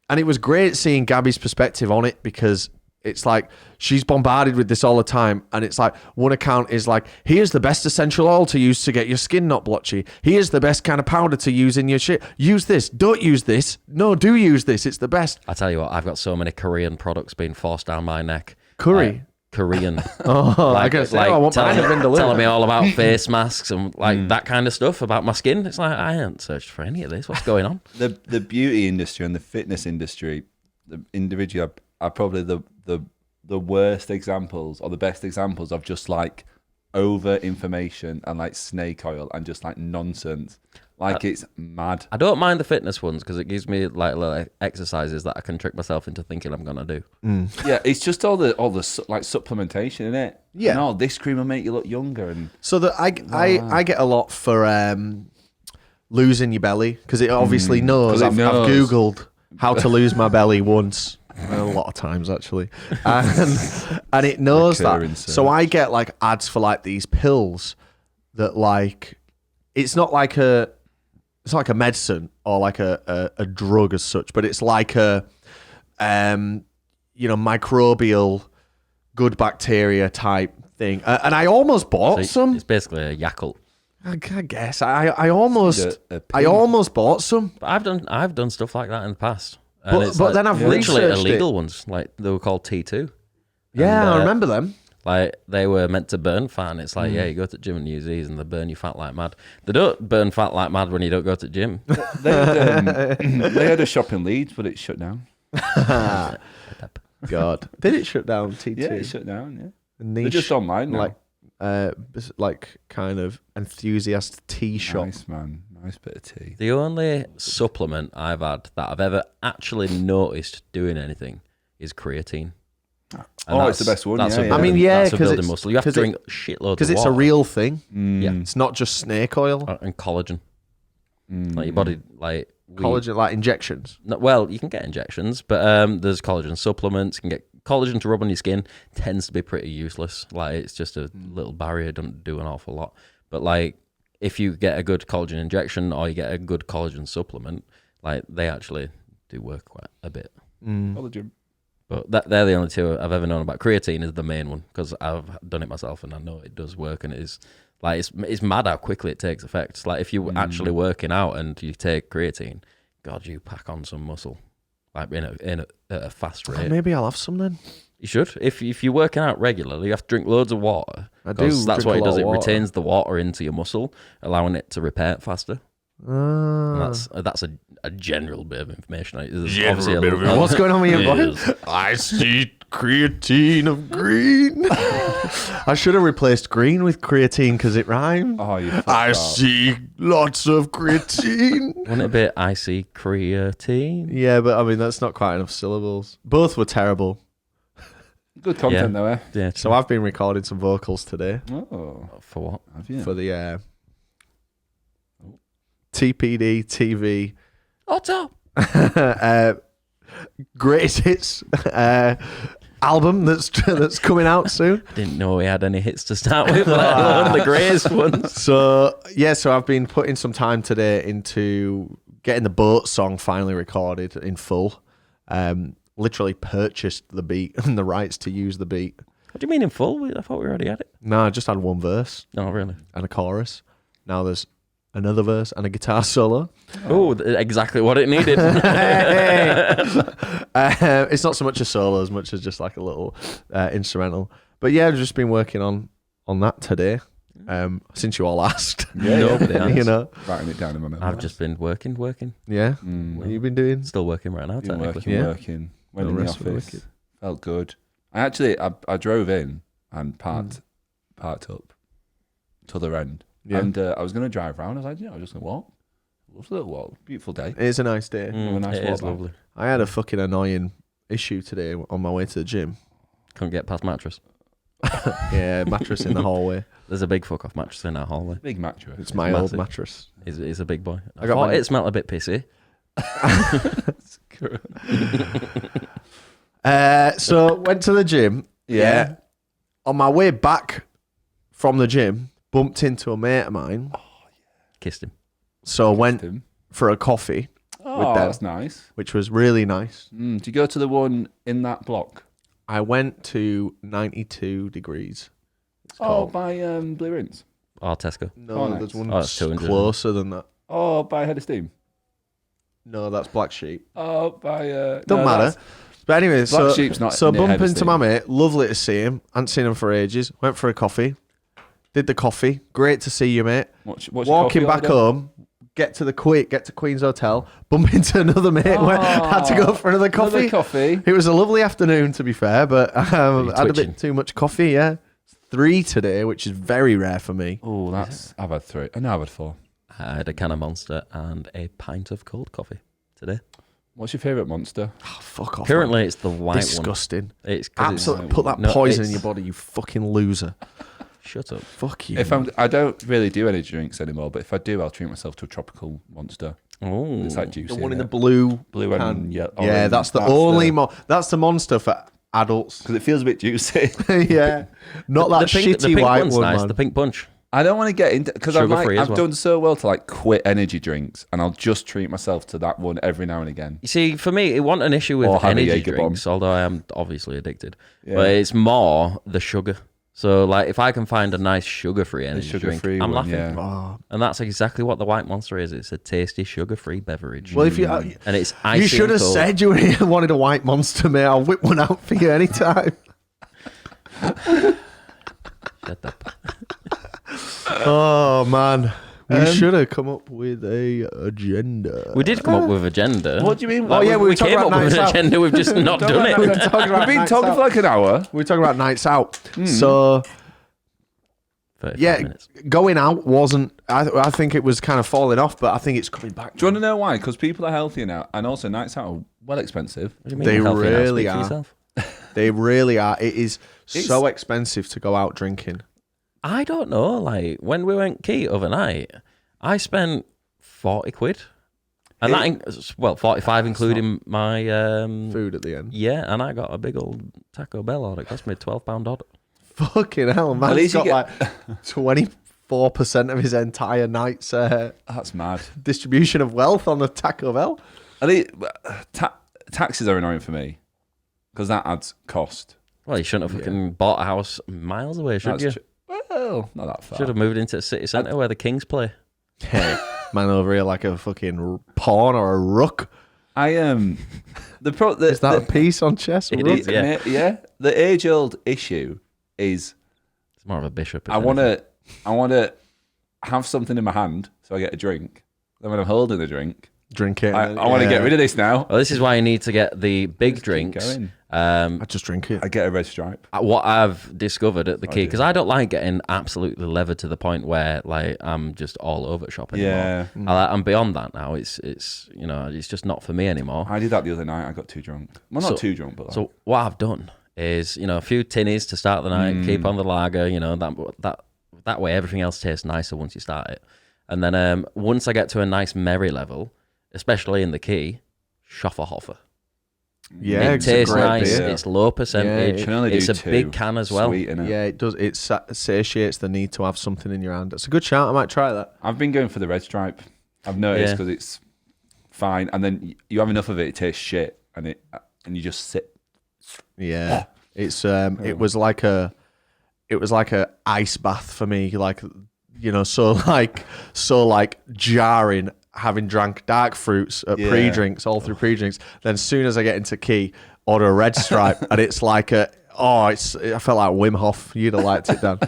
And it was great seeing Gabby's perspective on it because it's like she's bombarded with this all the time, and it's like one account is like, here's the best essential oil to use to get your skin not blotchy. Here's the best kind of powder to use in your shit. Use this. Don't use this. No, do use this. It's the best. I tell you what, I've got so many Korean products being forced down my neck. Curry. Like, Korean. Oh, I guess I want mine to Vindaloo. telling me all about face masks and like that kind of stuff about my skin. It's like, I haven't searched for any of this. What's going on? The beauty industry and the fitness industry, the individual are probably the worst examples or the best examples of just like over information and like snake oil and just like nonsense. Like it's mad. I don't mind the fitness ones because it gives me like little exercises that I can trick myself into thinking I'm gonna do. Yeah, it's just all the like supplementation, isn't it? Yeah. No, this cream will make you look younger and So I get a lot for losing your belly because it obviously knows. 'Cause it I've knows. Googled how to lose my belly once. A lot of times actually, and it knows Recurring that. search. So I get like ads for like these pills that like it's not like a medicine or like a drug as such, but it's like a microbial good bacteria type thing. And I almost bought So some. It's basically a Yakult. I guess I almost a I pin. almost bought some. But I've done stuff like that in the past. And But- it's but like, then I've literally researched illegal it. ones, like they were called T2. Yeah, And, I remember them. Like, they were meant to burn fat, and it's like, Mm. yeah, you go to the gym and use these, and they burn you fat like mad. They don't burn fat like mad when you don't go to the gym. They had a shop in Leeds, but it shut down. God, did it shut down? T2. Yeah, it shut down. Yeah, Niche, they're just online now. like kind of enthusiast tea shop. Nice, man. Nice bit of tea. The only supplement I've had that I've ever actually noticed doing anything is creatine. And It's the best one. That's Yeah, a yeah. I mean, building- yeah, that's a 'cause building it's- muscle. You have to 'cause it- drink shitloads Because of it's water. a real thing. Yeah. It's not just snake oil. And collagen. Like your body, like Collagen, like injections. well, you can get injections, but there's collagen supplements. You can get collagen to rub on your skin. Tends to be pretty useless. Like it's just a little barrier. Doesn't do an awful lot. But like if you get a good collagen injection or you get a good collagen supplement, like they actually do work quite a bit. Collagen. But they're the only two I've ever known about. Creatine is the main one because I've done it myself and I know it does work, and it is like it's mad how quickly it takes effect. It's like if you're actually working out and you take creatine, God, you pack on some muscle like at a fast rate. Maybe I'll have some then. You should. If you're working out regularly, you have to drink loads of water. I do 'cause that's drink what a it lot does. of It water. retains the water into your muscle, allowing it to repair it faster. And that's a general bit of information. There's obviously a little- What's going on with your Yes. voice? I see creatine of green. I should have replaced green with creatine because it rhymed. Oh, you. I see lots of creatine. Wouldn't it be icy creatine? Yeah, but I mean that's not quite enough syllables. Both were terrible. Good content though, eh? Yeah. So I've been recording some vocals today Oh, For what? have you? for the TPD TV Otto. greatest hits album that's coming out soon. I didn't know he had any hits to start with, let alone the greatest ones. So I've been putting some time today into getting the boat song finally recorded in full. Literally purchased the beat and the rights to use the beat. What do you mean in full? I thought we already had it. No, I just had one verse No, really. and a chorus. Now there's another verse and a guitar solo. Oh, exactly what it needed. It's not so much a solo as much as just like a little instrumental. But yeah, I've just been working on that today. Since you all asked, Yeah, Nobody yeah. has. you know, Writing it down in my memory. I've just been working. yeah. What have you been doing? Still working right now, been technically. working. Went No in the rest for the office. wicked. Felt good. I drove in and parked up to the end. Yeah. And I was going to drive around. I was like, I'm just going to walk. Lovely little walk. Beautiful day. It is a nice day. Have a nice It walk is back. lovely. I had a fucking annoying issue today on my way to the gym. Couldn't get past mattress. Yeah, mattress in the hallway. There's a big fuck off mattress in our hallway. Big mattress. It's my old massive. mattress. He's a big boy. I got thought my- it smelled a bit pissy. So went to the gym. Yeah. On my way back from the gym, bumped into a mate of mine. Kissed him. So went Him. for a coffee, Oh, them. that's nice. which was really nice. Do you go to the one in that block? I went to 92 degrees. It's Oh, called. by Blue Rinse. Oh, Tesco. No, Oh, nice. there's one Oh, it's 200. closer than that. Oh, by Head of Steam. No, that's Black Sheep. Oh, by Don't no, matter. that's- But anyway, Black Sheep's not so near bump into Heveston. my mate. Lovely to see him. Hadn't seen him for ages. Went for a coffee. Did the coffee. Great to see you, mate. What's your Walking coffee back order? home. Get to Queen's Hotel. Bump into another mate. Had to go for another coffee. Another coffee. It was a lovely afternoon, to be fair, but I had a twitching? bit too much coffee. Yeah, 3 today, which is very rare for me. Oh, that's. I've had 3. No, I've had 4. I had a can of Monster and a pint of cold coffee today. What's your favourite monster? Oh, fuck off. Currently, man. it's the white one. Disgusting. It's 'cause Absolutely. it's- Put that No, poison in it's- your body, you fucking loser. Shut up. Fuck you. I don't really do any drinks anymore, but if I do, I'll treat myself to a tropical monster. Oh, It's like juicy. the one in the it? blue. blue can. and yellow. Yeah, that's the only. That's the monster for adults. because it feels a bit juicy. Yeah, not that the shitty pink white one's one, nice. man. The pink punch. I don't want to get into because I'm like Sugar-free as I've well. done so well to like quit energy drinks, and I'll just treat myself to that one every now and again. You see, for me, it wasn't an issue Or with have a energy Jaeger bomb. drinks, although I am obviously addicted. Yeah. But it's more the sugar. So, like, if I can find a nice sugar-free energy sugar-free drink, I'm one, laughing. yeah. Oh. And that's exactly what the White Monster is. It's a tasty, sugar-free beverage. Well, if you and it's icy you should have and cold. said you wanted a white monster, mate. I'll whip one out for you anytime. Shut up. Oh man, we should have come up with a agenda. We did come up with an agenda. What do you mean? Oh, yeah, we were talking came about up with nights an out. agenda. We've just not done it. We've We've been talking for like an hour. We're talking about nights out. So 35 yeah, minutes. going out wasn't. I think it was kind of falling off, but I think it's coming back. Do you want to know why? Because people are healthier now, and also nights out are well expensive. What do you mean They healthy now? really Speak for are. yourself. They really are. It is so expensive to go out drinking. I don't know. Like when we went key overnight, I spent 40 quid. And that, 45 including my Food at the end. Yeah, and I got a big old Taco Bell order. It cost me £12 order. Fucking hell, man! At He's least got you like 24% of his entire night's That's mad. distribution of wealth on the Taco Bell. At least, taxes are annoying for me because that adds cost. Well, you shouldn't have fucking bought a house miles away, should you? Well, not that far. Should have moved into the city centre where the Kings play. Hey, man over here like a fucking pawn or a rook. I Is Is that a piece on chess? It Rook? is, yeah. yeah. The age-old issue is It's more of a bishop. if I want anything. to have something in my hand so I get a drink. Then when I'm holding the drink, Drink it. I want to get rid of this now. Well, this is why you need to get the big Just keep drinks. going. I just drink it. I get a red stripe. What I've discovered at the key, because I don't like getting absolutely levered to the point where like I'm just all over shop anymore. Yeah. I'm beyond that now. It's it's just not for me anymore. I did that the other night. I got too drunk. Well, not too drunk, but like, So what I've done is a few tinnies to start the night, keep on the lager. That way everything else tastes nicer once you start it. And then once I get to a nice merry level, especially in the key, Schofferhofer. Yeah, It it's a tastes great nice. beer. It's low percentage. You can only It's do a two. big can as well. Sweet, innit? Yeah, it does. It satiates the need to have something in your hand. It's a good shout. I might try that. I've been going for the red stripe. I've noticed Yeah. because it's fine, and then you have enough of it, it tastes shit, and you just sit. Yeah, it's it was like a ice bath for me. Like so jarring. Having drank dark fruits at pre-drinks, all through pre-drinks. Then as soon as I get into key, order a red stripe, and it's like I felt like Wim Hof. You'd have liked it, Dan.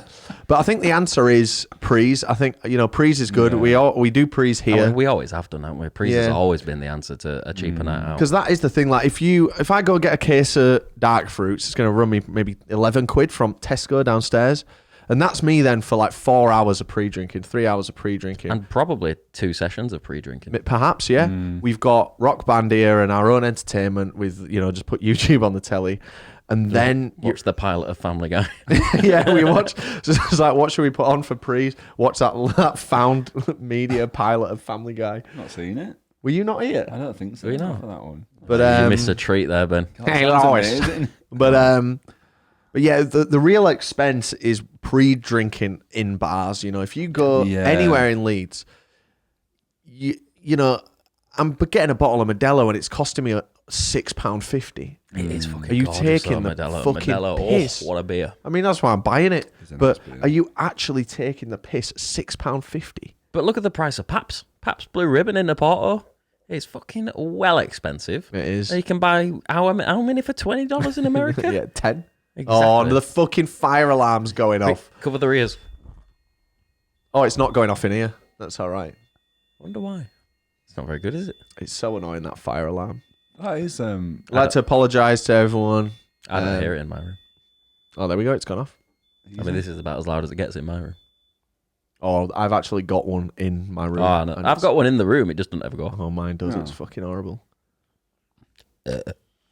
But I think the answer is Prees. I think Prees is good. Yeah. We do Prees here. We always have done, haven't we? Prees has always been the answer to a cheaper night out. Because that is the thing. Like, if I go get a case of dark fruits, it's going to run me maybe 11 quid from Tesco downstairs, and that's me then for like 4 hours of pre-drinking, 3 hours of pre-drinking, And probably 2 sessions of pre-drinking. perhaps. Yeah, we've got Rock Band here and our own entertainment with just put YouTube on the telly, and then Watch the pilot of Family Guy. yeah, we watch. So it's like, what should we put on for pre? Watch that found media pilot of Family Guy. Not seen it. Were you not here? I don't think so. Were you not? For that one. But You missed a treat there, Ben. Hey, Sounds Lois. amazing. But yeah, the real expense is pre-drinking in bars. If you go anywhere in Leeds, I'm getting a bottle of Modelo and it's costing me £6.50. It is fucking Are you gorgeous, taking though, the Modelo. fucking Modelo, piss? Oh, what a beer. I mean, that's why I'm buying it. a But nice beer. are you actually taking the piss? £6.50. But look at the price of Pabst. Pabst Blue Ribbon in the Porto. It's fucking well expensive. It is. You can buy how many for $20 in America? Yeah, 10. Exactly. Oh, the fucking fire alarm's going off. Cover the ears. Oh, it's not going off in here. That's all right. Wonder why. It's not very good, is it? It's so annoying, that fire alarm. That is I'd like to apologise to everyone. I don't hear it in my room. Oh, there we go. It's gone off. I mean, this is about as loud as it gets in my room. Oh, I've actually got one in my room. Oh, no. and I've it's- got one in the room. It just doesn't ever go off. Oh, mine does. Oh. It's fucking horrible.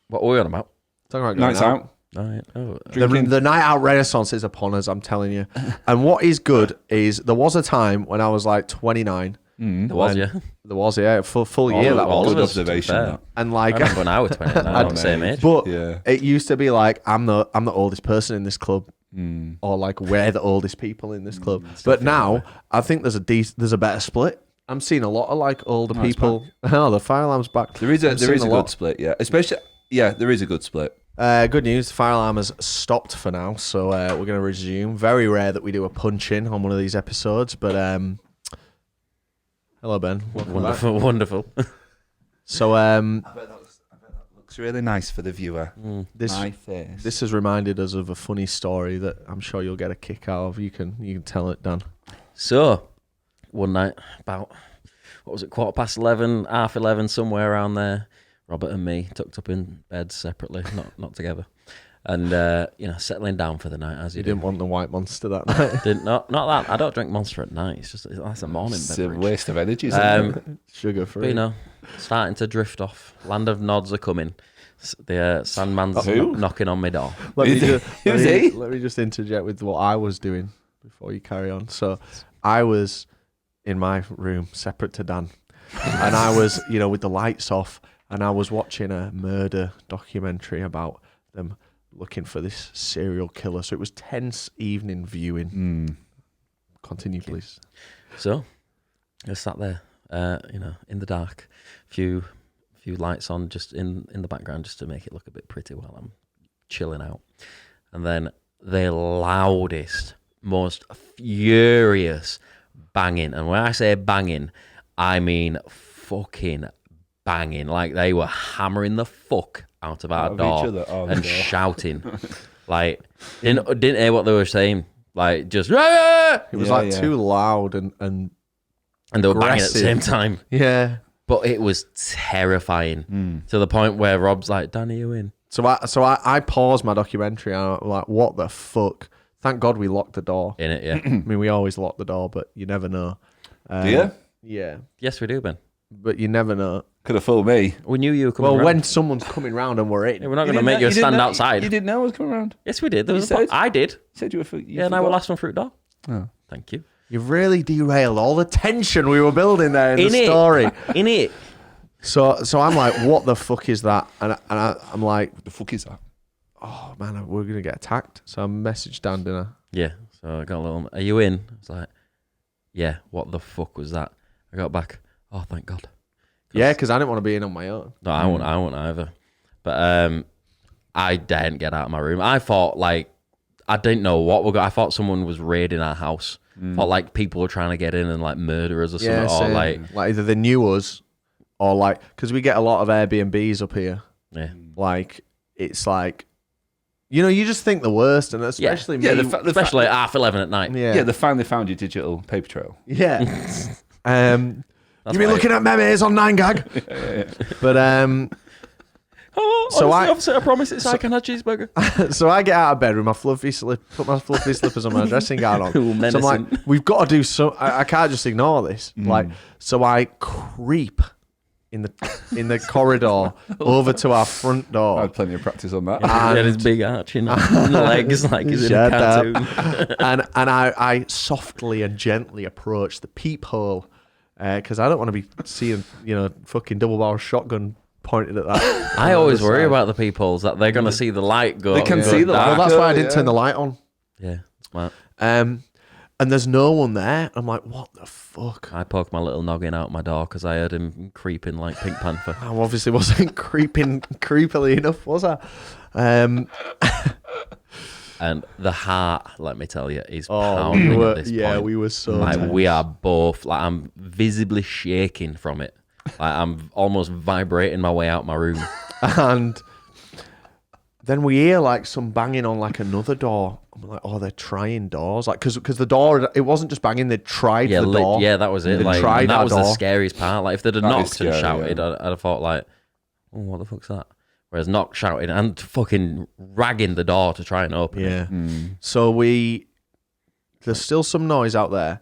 What were we on about? Talking about going nights out. All right. Oh, The night out renaissance is upon us, I'm telling you. And what is good is there was a time when I was like 29. there was, yeah. There was, yeah, full All year of- that all was. of Good us, to be observation. fair. That. And I like, remember when I was 29. I'm the same age. but Yeah. it used to be like I'm the oldest person in this club, or like we're the oldest people in this club. But now I think there's a better split. I'm seeing a lot of like older it's people. Oh, the fire alarm's back. There is a I'm seeing good lot. split. Yeah, especially there is a good split. Good news, the fire alarm has stopped for now, so we're going to resume. Very rare that we do a punch-in on one of these episodes, but hello, Ben. Welcome back. Wonderful, wonderful. So, I bet that looks Looks really nice for the viewer. This My face. this has reminded us of a funny story that I'm sure you'll get a kick out of. You can tell it, Dan. So, one night, about, 11:15, 11:30, somewhere around there, Robert and me tucked up in beds separately, not together. And, settling down for the night as You didn't want the white monster that night. Not that. I don't drink Monster at night. That's a morning It's beverage. a waste of energy. Isn't it? Sugar free. But, starting to drift off. Land of nods are coming. The Sandman's Who? knocking on my door. Let me Who's he? let me just interject with what I was doing before you carry on. So I was in my room, separate to Dan, and I was, with the lights off, and I was watching a murder documentary about them looking for this serial killer. So it was tense evening viewing. Continue, please. So, I sat there, in the dark, few lights on just in the background just to make it look a bit pretty while I'm chilling out. And then the loudest, most furious banging. And when I say banging, I mean fucking banging. Like they were hammering the fuck out of our Of door each other? Oh, and no. shouting. Like, didn't hear what they were saying. Like, just, "Ah!" It was Yeah. too loud and And they were banging at the Aggressive. same time. yeah. But it was terrifying to the point where Rob's like, "Danny, you in?" So I paused my documentary and I'm like, what the fuck? Thank God we locked the door. In it, yeah. I mean, we always lock the door, but you never know. Do you? Yeah, Yes, we do, Ben. but you never know. Could have fooled me. We knew you were coming Well, round. when someone's coming round and we're Yeah, in, we're not going to make you stand outside. You didn't know I was coming around. Yes, we did. There You was said? I did. You said you were. Yeah, and I were last one through the door. Oh. Thank you. you've really derailed all the tension we were building there in the it. story. In it. So I'm like, what the fuck is that? And I'm like, What the fuck is that? oh man, we're gonna get attacked. So I messaged Dan, didn't I? Yeah. So I got a little. Are you in? I was like, yeah. What the fuck was that? I got back. Oh, thank God. Yeah, because I didn't want to be in on my own. No, I won't either. But I didn't get out of my room. I thought I didn't know what we're going. I thought someone was raiding our house. Thought like people were trying to get in and like murder us or something. Or same. like either they knew us or because we get a lot of Airbnbs up here. yeah. It's like, you just think the worst, and especially me. Yeah, Especially at 11:30 at night. yeah, Yeah, they finally found your digital paper trail. yeah. You've been why- looking at memes on 9gag, but Oh, So honestly, I- officer, I promise it's I can have cheeseburger. so I get out of bed with my put my fluffy slippers on my dressing gown on. Ooh, So I'm like, menacing. we've got to do so. I can't just ignore this. So I creep in the corridor over to our front I door. had plenty of practice on that. He had his And- big arching legs like he's in a Shut up. cartoon. and I softly and gently approach the peephole because I don't want to be seeing fucking double barrel shotgun pointed at that. I always worry about the peepholes that they're going to see the light go. They can go see the dark. Well, that's why I didn't Yeah. turn the light on. Yeah, smart. And there's no one there. I'm like, what the fuck? I poked my little noggin out my door because I heard him creeping like Pink Panther. I obviously wasn't creepily enough, was I? And the heart, let me tell you, is Oh, pounding at this point. we were so Like tense. we are both like I'm visibly shaking from it. Like I'm almost vibrating my way out my room. And then we hear some banging on another door. I'm like, oh, they're trying doors, because the door, it wasn't just banging, they tried Yeah, the door. yeah, that was it. They Like tried and that our was the door. scariest part. Like if they'd have That is knocked and scary, shouted, yeah. I'd have thought like, oh, what the fuck's that? Whereas knock, shouting, and fucking ragging the door to try and open it. Yeah. So there's still some noise out there,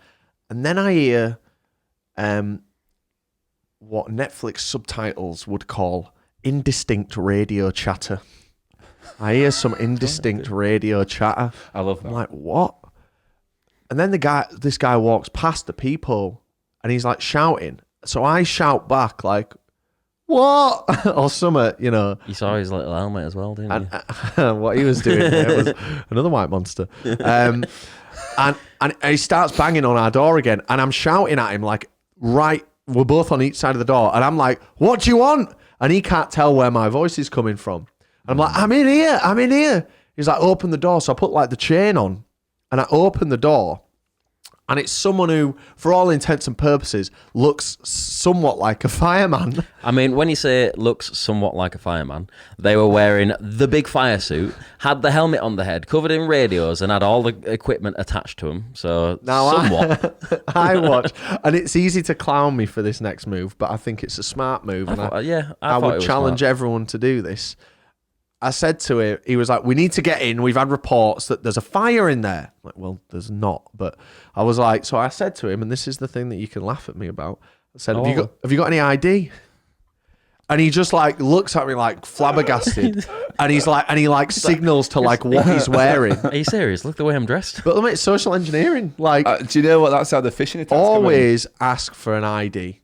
and then I hear what Netflix subtitles would call indistinct radio chatter. I hear some indistinct radio chatter. I love I'm that. like, what? And then this guy walks past the peephole, and he's shouting. So I shout back what? Or something, You saw his little helmet as well, didn't you? And what he was doing there was another white monster. And he starts banging on our door again, and I'm shouting at him right, we're both on each side of the door, and I'm like, what do you want? And he can't tell where my voice is coming from. And I'm like, I'm in here. He's like, open the door. So I put the chain on, and I open the door, And it's someone who, for all intents and purposes, looks somewhat like a fireman. I mean, when you say it looks somewhat like a fireman, they were wearing the big fire suit, had the helmet on the head, covered in radios, and had all the equipment attached to them. So, Now, somewhat. I watch, and it's easy to clown me for this next move, but I think it's a smart move. I And thought I it would was challenge smart. everyone to do this. I said to him, he was like, we need to get in. We've had reports that there's a fire in there. I'm like, well, there's not. But I was like, so I said to him, and this is the thing that you can laugh at me about. I said, have you got any ID? And he just like looks at me like flabbergasted. And he's like, and he like signals to like what he's wearing. Are you serious? Look the way I'm dressed. But mate, it's social engineering. Like, Do you know what? That's how the fishing attacks come in. always ask for an ID.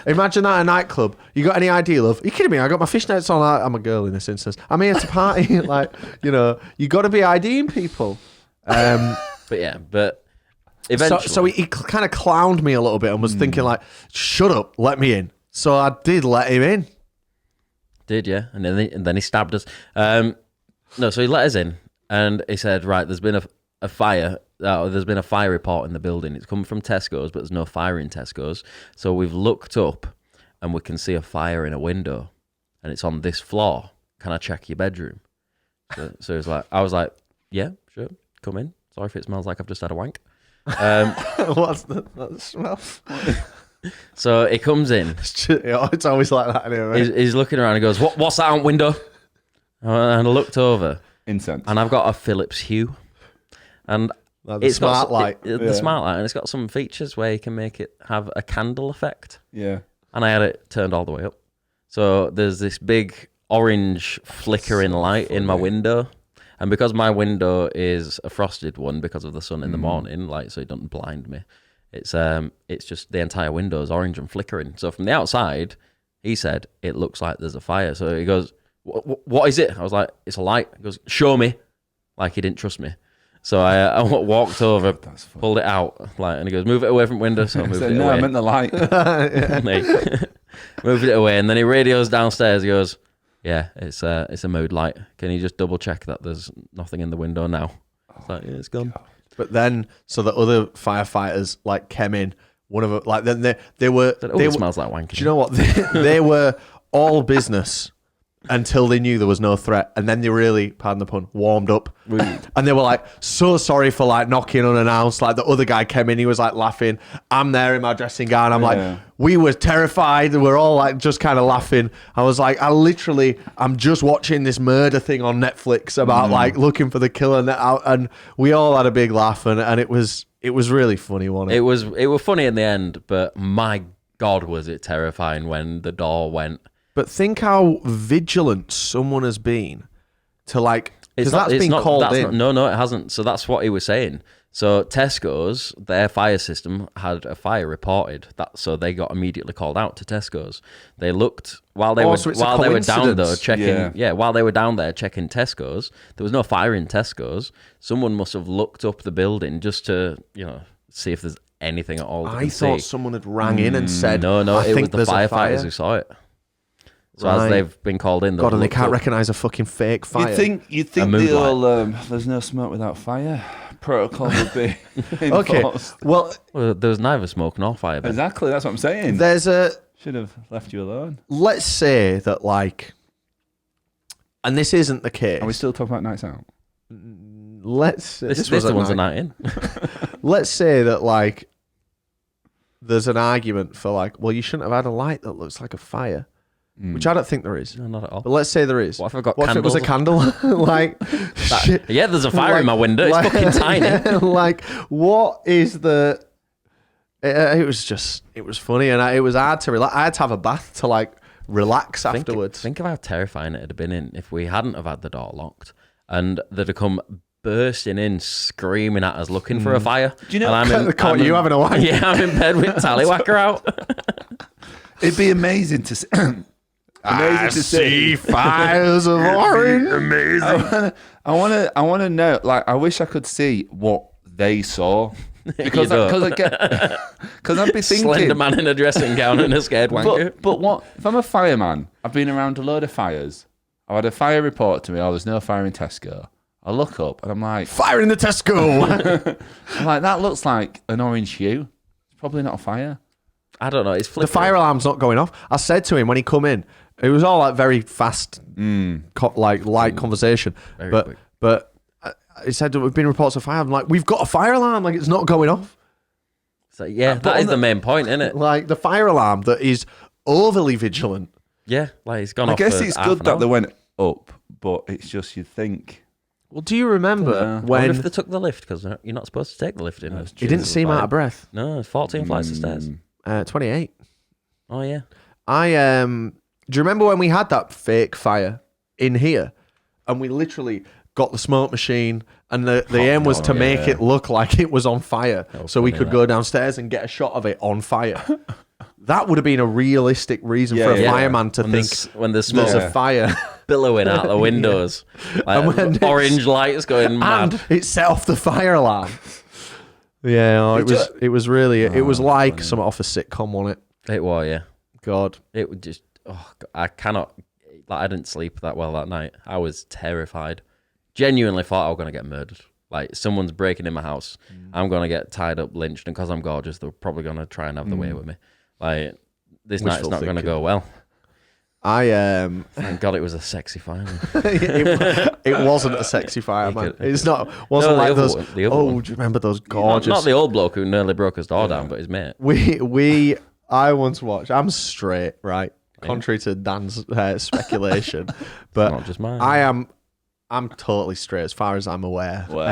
Imagine that at a nightclub. You got any ID, love? Are you kidding me? I got my fishnets on. I'm a girl in this instance. I'm here to party. Like, you got to be IDing people. But eventually. So he kind of clowned me a little bit and was thinking like, shut up, let me in. So I did let him in. Did, yeah. And then he stabbed us. No, so he let us in and he said, right, there's been a fire. There's been a fire report in the building. It's come from Tesco's, but there's no fire in Tesco's. So we've looked up and we can see a fire in a window and it's on this floor. Can I check your bedroom? So it's like, I was like, yeah, sure, come in. Sorry if it smells like I've just had a wank. What's that smell? So he comes in. It's always like that anyway. He's looking around and goes, what's that on window? And I looked over. Incense. And I've got a Philips Hue. And Like the smart light. The smart light. And it's got some features where you can make it have a candle effect. Yeah. And I had it turned all the way up. So there's this big orange flickering light in my window. And because my window is a frosted one because of the sun in the morning, like so it doesn't blind me, it's just the entire window is orange and flickering. So from the outside, he said, it looks like there's a fire. So he goes, what is it? I was like, it's a light. He goes, show me. Like he didn't trust me. So I walked over, pulled it out, like, and he goes, move it away from the window. So I moved it No, away. I meant the light. Moved it away, and then he radios downstairs. He goes, yeah, it's a mood light. Can you just double check that there's nothing in the window now? It's like, yeah, it's gone. But then, so the other firefighters like came in. One of them, like, then they were. It smells like wanking. Do you know what? They were all business until they knew there was no threat, and then they really, pardon the pun, warmed up. And they were like, so sorry for like knocking unannounced. Like the other guy came in, he was like laughing. I'm there in my dressing gown. I'm like, we were terrified. We're all like just kind of laughing. I was like, I'm just watching this murder thing on Netflix about like looking for the killer, and we all had a big laugh, and it was really funny, wasn't it? It was funny in the end, but my God, was it terrifying when the door went. But think how vigilant someone has been to like, because that's been called in. No, it hasn't. So that's what he was saying. So Tesco's, their fire system had a fire reported, so they got immediately called out to Tesco's. They looked while they were down there checking. While they were down there checking Tesco's, there was no fire in Tesco's. Someone must have looked up the building just to see if there's anything at all. I thought someone had rang in and said, no, it was the firefighters who saw it. So as they've been called in, God, and they can't recognise a fucking fake fire. You think the old "there's no smoke without fire" protocol would be enforced? Okay, well, there was neither smoke nor fire. Then. Exactly, that's what I'm saying. Should have left you alone. Let's say that, like, and this isn't the case. Are we still talking about nights out? This was the one's a night in. Let's say that, like, there's an argument for, like, well, you shouldn't have had a light that looks like a fire. Which I don't think there is. No, not at all. But let's say there is. What if I've got What if it was a candle? Like, shit. Yeah, there's a fire in my window. It's fucking tiny. Like, what is the... It was funny, and it was hard to relax. I had to have a bath to, like, relax afterwards. Think of how terrifying it'd have been if we hadn't have had the door locked and they'd have come bursting in, screaming at us, looking for a fire. Do you know? You having a wank? Yeah, I'm in bed with Tallywhacker out. It'd be amazing to see. I see fires of orange. Amazing. I want to know. Like, I wish I could see what they saw because I'd be thinking Slender man in a dressing gown and a scared wanker. But what if I'm a fireman? I've been around a load of fires. I've had a fire report to me. Oh, there's no fire in Tesco. I look up and I'm like, Fire in the Tesco. I'm like, that looks like an orange hue. It's probably not a fire. I don't know. It's The flickering. fire alarm's not going off. I said to him when he come in, it was all like very fast, light conversation. Very but quick. but he said there have been reports of fire. I'm like, we've got a fire alarm. Like it's not going off. So, yeah, that is the main point, isn't it? Like the fire alarm that is overly vigilant. Yeah, like it's gone I off. guess for it's half good an that hour. they went up, but it's just you'd think. Well, do you remember Dunno. I wonder when if they took the lift because you're not supposed to take the lift in. he didn't seem out of breath? No, 14 flights of stairs. 28. Oh yeah. Do you remember when we had that fake fire in here, and we literally got the smoke machine, and the aim was to make it look like it was on fire, so we could go downstairs and get a shot of it on fire. That would have been a realistic reason for a fireman to think when the smoke there's a fire. billowing out the windows, like when orange lights going mad. And it set off the fire alarm. Yeah, it was really it was like something off a sitcom, wasn't it? It was, yeah. God. It would just, I cannot, like, I didn't sleep that well that night. I was terrified. Genuinely thought I was going to get murdered. Like, someone's breaking in my house. I'm going to get tied up, lynched, and because I'm gorgeous, they're probably going to try and have the way with me. Like, this night's not going to go well. Thank God it was a sexy fireman. it wasn't a sexy fireman. It's not. Wasn't No, like the other those. one, the other one. Do you remember those gorgeous? Not the old bloke who nearly broke his door down, but his mate. I once watched. I'm straight, right? Contrary to Dan's speculation, but not just mine. I'm totally straight as far as I'm aware. Well.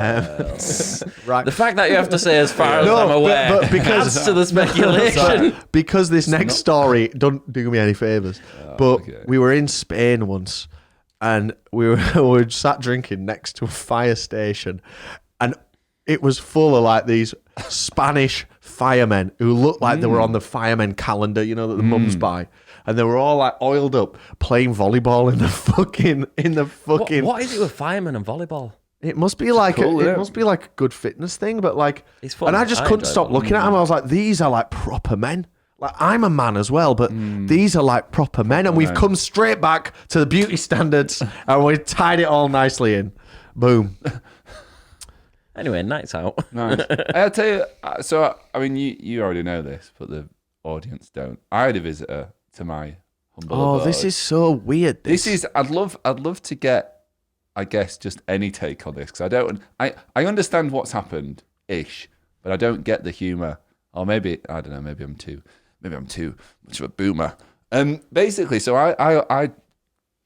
Right. The fact that you have to say as far as I'm aware but because adds to the speculation. because this next story don't do me any favors. But okay. we were in Spain once, and we were sat drinking next to a fire station, and it was full of like these Spanish firemen who looked like they were on the firemen calendar, you know, that the mums buy. And they were all like oiled up playing volleyball in the fucking. What is it with firemen and volleyball? It must be like cool, it isn't it? must be like a good fitness thing, but like, It's fun. and I just I couldn't enjoy stop it. looking at them. I was like, these are like proper men. Like I'm a man as well, but these are like proper men, and we've men. come straight back to the beauty standards, and we tied it all nicely in. Boom. Anyway, nights out. Nice. I'll tell you. So I mean, you already know this, but the audience don't. I had a visitor to my humble abode. This is so weird. This is. I'd love to get, I guess, just any take on this because I understand what's happened ish, but I don't get the humor. Or maybe I don't know. Maybe I'm too much of a boomer. Basically, so I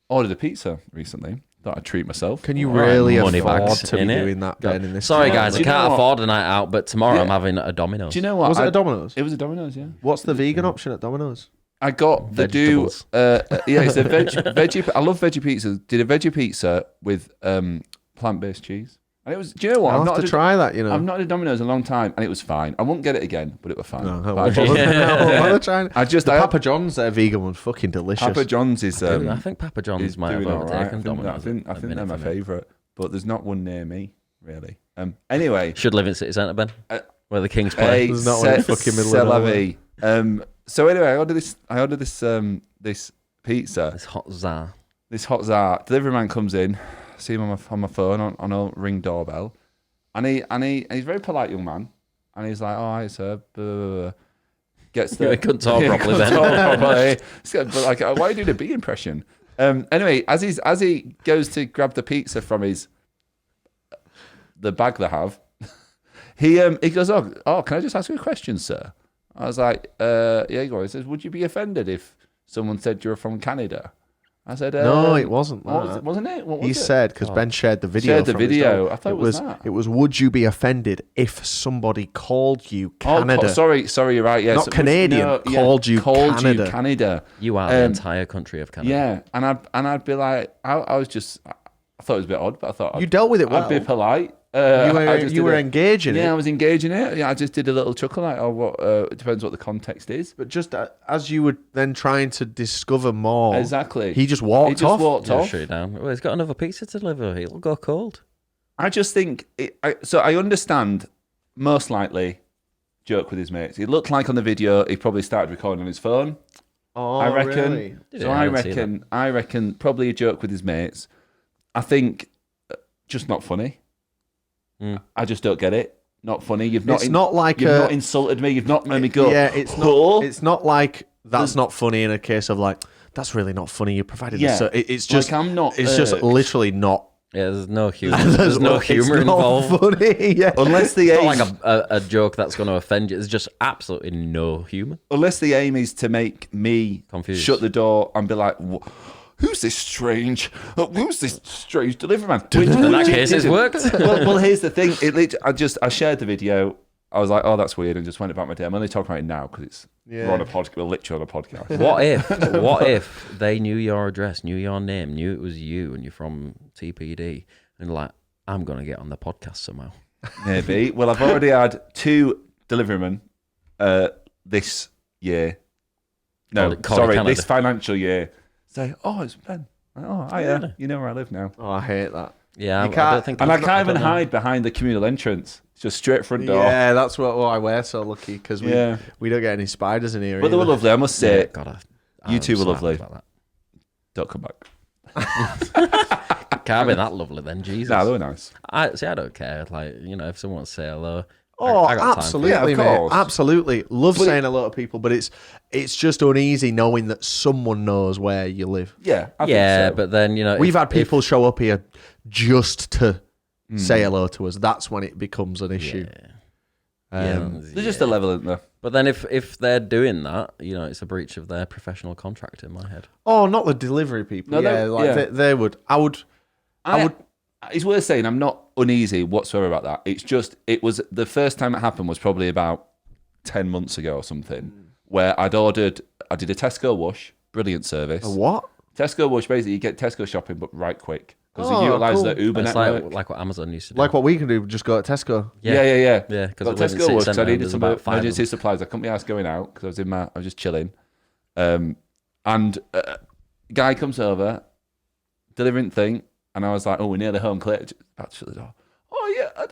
ordered a pizza recently. Thought I'd treat myself. Can you really Money afford bags to be in it. doing that, Ben? In this Sorry, climate? guys, I Do you know can't what? afford a night out, but tomorrow Yeah. I'm having a Domino's. Do you know what? Was it a Domino's? It was a Domino's, yeah. What's the vegan option at Domino's? I got the Vegetables. it's a veggie. I love veggie pizzas. Did a veggie pizza with plant-based cheese, and it was. Do you know what? I'll I've have not to try that. You know. I've not had Domino's in a long time, and it was fine. I won't get it again, but it was fine. No, But I I just- won't try. I just- the I- Papa John's vegan one's fucking delicious. Papa John's is. I think Papa John's is might have doing all right. overtaken Domino's. I think they're my favourite, but there's not one near me really. Anyway, Should live in City Centre, Ben, where the Kings hey, play. There's not one in fucking middle of nowhere. So anyway, I ordered this pizza. It's hot czar. This hot czar delivery man comes in, see him on my phone on a ring doorbell, and he's a very polite young man, and he's like, "Oh, hi, sir." Blah, blah, blah. Gets the He couldn't talk properly then. But like, why are you doing a B impression? Anyway, as he goes to grab the pizza from the bag they have, he goes, "Oh, can I just ask you a question, sir?" I was like, "Yeah, go on." He says, "Would you be offended if someone said you're from Canada?" I said, No, it wasn't what that. wasn't it? What was He it? said, because Ben shared the video. Shared the from his video. dog. I thought it was that. It was. Would you be offended if somebody called you Canada? Sorry, you're right. Yeah, Not Canadian, called you Canada. Canada. You are the entire country of Canada. Yeah, and I'd be like, I thought it was a bit odd, but I thought You dealt with it well. I'd be polite. You were engaging Yeah, I it. was engaging it. Yeah, I just did a little chuckle, like, "Oh, what?" It depends what the context is. But just as you were then trying to discover more, Exactly. he just walked off. Yeah, shut it down. Well, he's got another pizza to deliver. It'll go cold. I just think so. I understand. Most likely, joke with his mates. It looked like on the video he probably started recording on his phone. Oh, I reckon. really? So I reckon probably a joke with his mates. I think just not funny. I just don't get it. Not funny. You've not insulted me. You've not made me go. Yeah, it's not like that's not funny in a case of like that's really not funny. You provided this. So it's just like I'm not. It's just literally not. Yeah, there's no humor. There's no humor involved. Funny, yeah. Unless the It's aim, not like a joke that's going to offend you. There's just absolutely no humor. unless the aim is to make me Confused. shut the door and be like, who's this strange delivery man? In that case, it's worked. well, here's the thing. I shared the video. I was like, oh, that's weird, and just went about my day. I'm only talking about it now because we're on a podcast. We're literally on a podcast. What if they knew your address, knew your name, knew it was you, and you're from TPD, and like, I'm gonna get on the podcast somehow. Maybe. Well, I've already had 2 deliverymen this year. No, sorry, this financial year. Say, oh, it's Ben. Like, oh, yeah, you know where I live now. Oh, I hate that. Yeah, I don't think. And I can't even hide behind the communal entrance. It's just straight front door. Yeah, that's why we're so lucky because we don't get any spiders in here. But they were lovely, I must say. Yeah, God, you two were lovely. About that. Don't come back. Can't be that lovely then, Jesus. No, they were nice. I don't care. Like, if someone wants to say hello. Oh, I got absolutely, time. Yeah, of mate. course. Absolutely. Love saying hello to people, but it's just uneasy knowing that someone knows where you live. Yeah, I think so. But then, we've had people show up here just to say hello to us. That's when it becomes an issue. There's just a level, isn't there? But then if they're doing that, it's a breach of their professional contract in my head. Oh, not the delivery people. They would. I would. It's worth saying I'm not uneasy whatsoever about that. It's just, it was the first time it happened was probably about 10 months ago or something, where I did a Tesco wash, brilliant service. A what? Tesco wash, basically you get Tesco shopping, but right quick. Because they utilise the Uber It's network. like what Amazon used to do. Like what we can do, just go to Tesco. Yeah. Because Got Tesco wash, because I needed some emergency supplies. I couldn't be asked going out, because I was just chilling. And guy comes over, delivering thing, and I was like, oh, we're nearly home, clear. About to shut the door. Oh, yeah.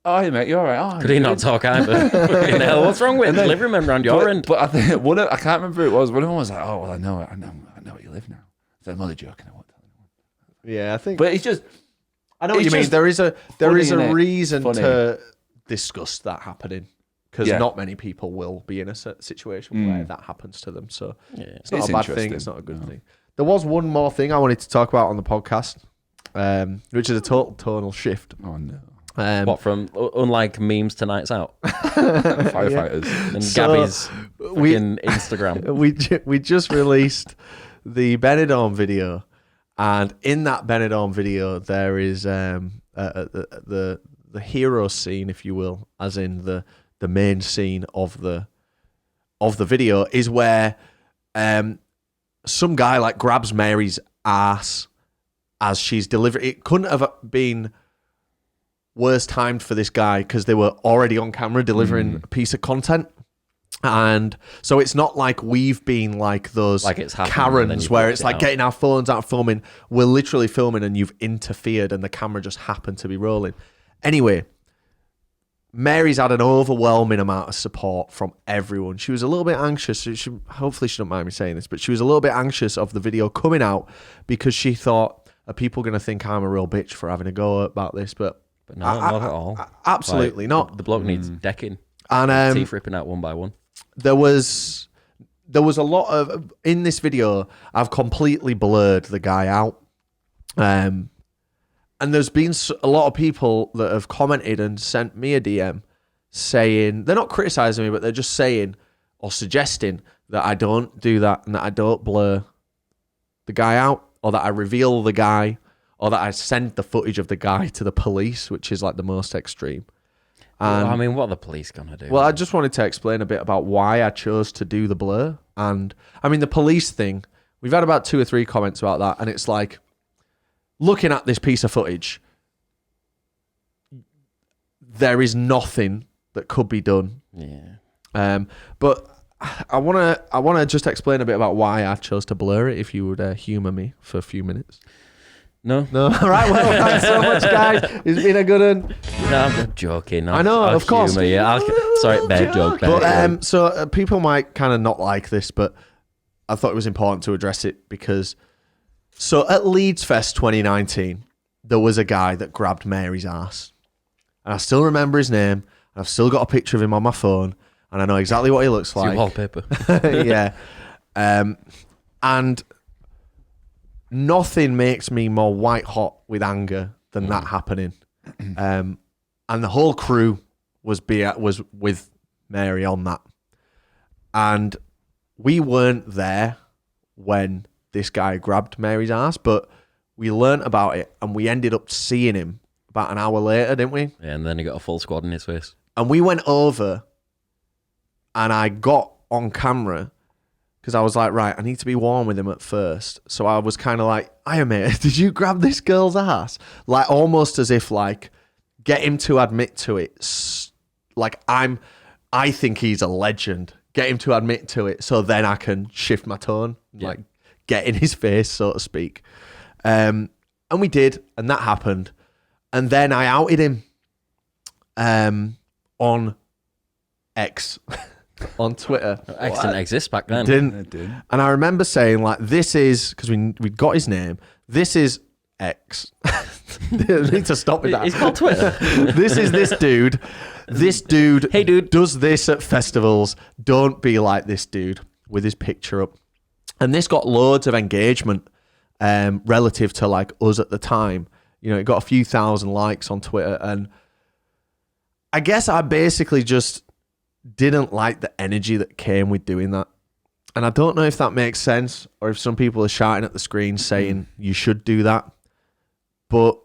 Oh, hey, mate, you all right? Oh, could he not talk either? Fucking hell, what's wrong with delivery men around your end? But I think I can't remember who it was. One of them was like, oh, well, I know where you live now. So I'm only joking. I won't tell anyone. Yeah, I think. But it's just, I know what you mean. There is a reason Funny. to discuss that happening because not many people will be in a situation where that happens to them. So it's not a bad thing. It's not a good thing. There was one more thing I wanted to talk about on the podcast, which is a total tonal shift. Oh no. What from unlike memes to nights out Firefighters and Gabby's fucking Instagram. We just released the Benidorm video, and in that Benidorm video there is the hero scene, if you will, as in the main scene of the video is where some guy like grabs Mary's ass as she's delivering. It couldn't have been worse timed for this guy because they were already on camera delivering a piece of content. And so it's not like we've been like those like it's Karens where it's like getting our phones out filming. We're literally filming and you've interfered and the camera just happened to be rolling. Anyway, Mary's had an overwhelming amount of support from everyone. She was a little bit anxious. Hopefully she don't mind me saying this, but she was a little bit anxious of the video coming out because she thought, are people going to think I'm a real bitch for having a go about this? But no, not at all. Absolutely not. The bloke needs decking. And teeth ripping out one by one. There was a lot of, in this video, I've completely blurred the guy out. And there's been a lot of people that have commented and sent me a DM saying, they're not criticizing me, but they're just saying or suggesting that I don't do that and that I don't blur the guy out, or that I reveal the guy, or that I send the footage of the guy to the police, which is like the most extreme. Well, I mean, what are the police gonna do? Well, I just wanted to explain a bit about why I chose to do the blur. And I mean, the police thing, we've had about 2 or 3 comments about that. And it's like, looking at this piece of footage, there is nothing that could be done. Yeah. But I wanna just explain a bit about why I chose to blur it, if you would humour me for a few minutes. No. All right, well, thanks so much, guys. It's been a good one. No, I'm joking. I know, of course. Humor you. Sorry, bad joke. But so people might kind of not like this, but I thought it was important to address it because, so at Leeds Fest 2019, there was a guy that grabbed Mary's ass. And I still remember his name. And I've still got a picture of him on my phone. And I know exactly what he looks It's your like. wallpaper. Yeah. And nothing makes me more white hot with anger than that happening. And the whole crew was with Mary on that. And we weren't there when this guy grabbed Mary's ass, but we learnt about it and we ended up seeing him about an hour later, didn't we? Yeah, and then he got a full squad in his face. And we went over and I got on camera because I was like, right, I need to be warm with him at first. So I was kind of like, "Hiya, mate, did you grab this girl's ass?" Like almost as if like, get him to admit to it. Like I think he's a legend. Get him to admit to it so then I can shift my tone, like get in his face, so to speak. And we did, and that happened. And then I outed him on X, on Twitter. X didn't exist back then. It didn't. And I remember saying, like, this is, because we got his name, this is X. I need to stop with that. It's called Twitter. This is this dude. This dude, Hey, dude, does this at festivals. Don't be like this dude, with his picture up. And this got loads of engagement relative to like us at the time. You know, it got a few thousand likes on Twitter. And I guess I basically just didn't like the energy that came with doing that. And I don't know if that makes sense or if some people are shouting at the screen saying you should do that. But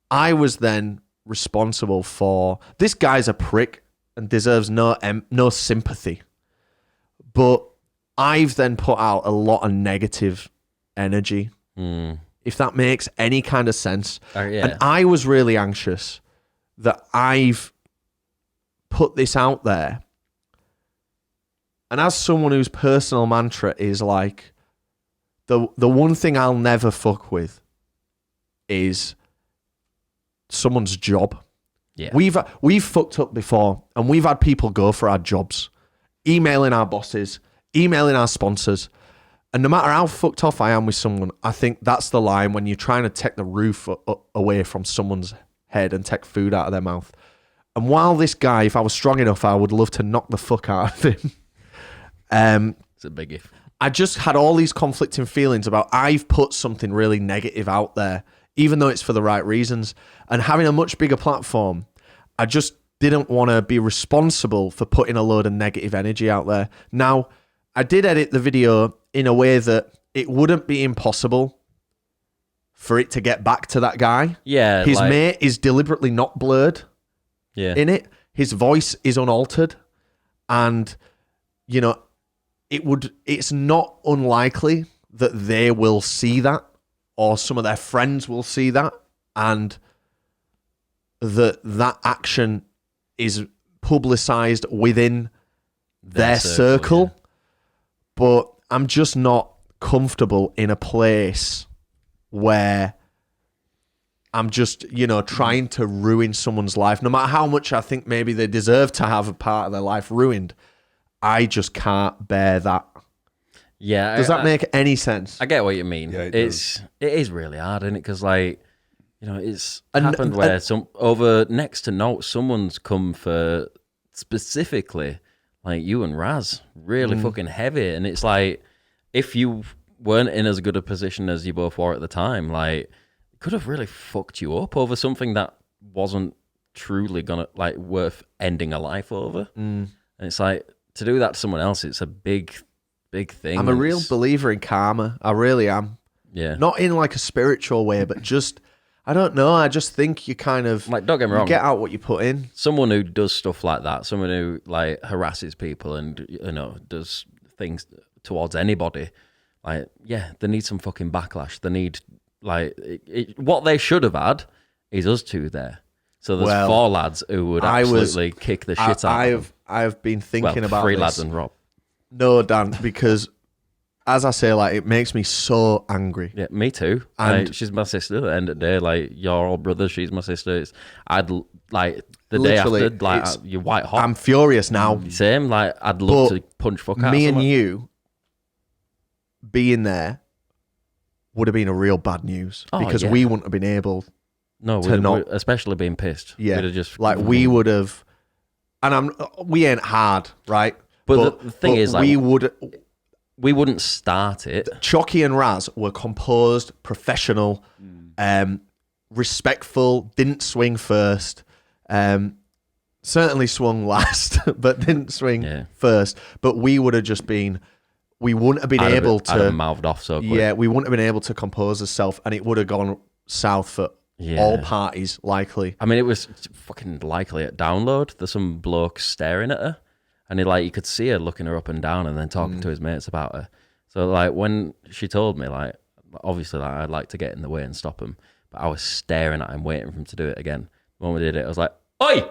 I was then responsible for, this guy's a prick and deserves no sympathy. But I've then put out a lot of negative energy, if that makes any kind of sense. Yeah. And I was really anxious that I've put this out there. And as someone whose personal mantra is like, the one thing I'll never fuck with is someone's job. Yeah. We've fucked up before, and we've had people go for our jobs, emailing our bosses, emailing our sponsors. And no matter how fucked off I am with someone, I think that's the line when you're trying to take the roof away from someone's head and take food out of their mouth. And while this guy, if I was strong enough, I would love to knock the fuck out of him. It's a big if. I just had all these conflicting feelings about I've put something really negative out there, even though it's for the right reasons. And having a much bigger platform, I just didn't want to be responsible for putting a load of negative energy out there. Now, I did edit the video in a way that it wouldn't be impossible for it to get back to that guy. Yeah. His mate is deliberately not blurred in it. His voice is unaltered. And, you know, it's not unlikely that they will see that or some of their friends will see that and that action is publicized within their circle. Yeah. But I'm just not comfortable in a place where I'm just, you know, trying to ruin someone's life. No matter how much I think maybe they deserve to have a part of their life ruined, I just can't bear that. Yeah. Does that make any sense? I get what you mean. Yeah, it is really hard, isn't it? Because, like, you know, it's happened where over next to note, someone's come for specifically like you and Raz, really fucking heavy. And it's like, if you weren't in as good a position as you both were at the time, like, it could have really fucked you up over something that wasn't truly gonna, like, worth ending a life over. And it's like, to do that to someone else, it's a big thing. I'm a real believer in karma. I really am. Yeah. Not in like a spiritual way, but just, I don't know. I just think you kind of, like, don't get me wrong, get out what you put in. Someone who does stuff like that, someone who like harasses people and, you know, does things towards anybody, like, yeah, they need some fucking backlash. They need, like, what they should have had is us two there. So there's 4 lads who would absolutely kick the shit out of them. I've been thinking about 3 this. lads and Rob. No, Dan, because as I say, like, it makes me so angry. Yeah, me too. And like, she's my sister at the end of the day. Like, you're all brothers, she's my sister. I'd, like, the day after, like, you're white hot. I'm furious now. Same, like, I'd love to punch fuck out me of and you being there would have been a real bad news Oh, because yeah. we wouldn't have been able No, to not- especially being pissed. Yeah, We'd have just like we would have, and we ain't hard, right? But the thing is, like, we would. we wouldn't start it. Chucky and Raz were composed, professional, respectful. Didn't swing first. Certainly swung last, but didn't swing first. But we would have just been. We wouldn't have been able I'd have to. mouthed off so quick. Yeah, we wouldn't have been able to compose ourselves, and it would have gone south for all parties, likely. I mean, it was fucking likely at download. There's some bloke staring at her, and you could see her looking her up and down, and then talking to his mates about her. So like when she told me, like obviously like, I'd like to get in the way and stop him, but I was staring at him, waiting for him to do it again. When we did it, I was like, "Oi!"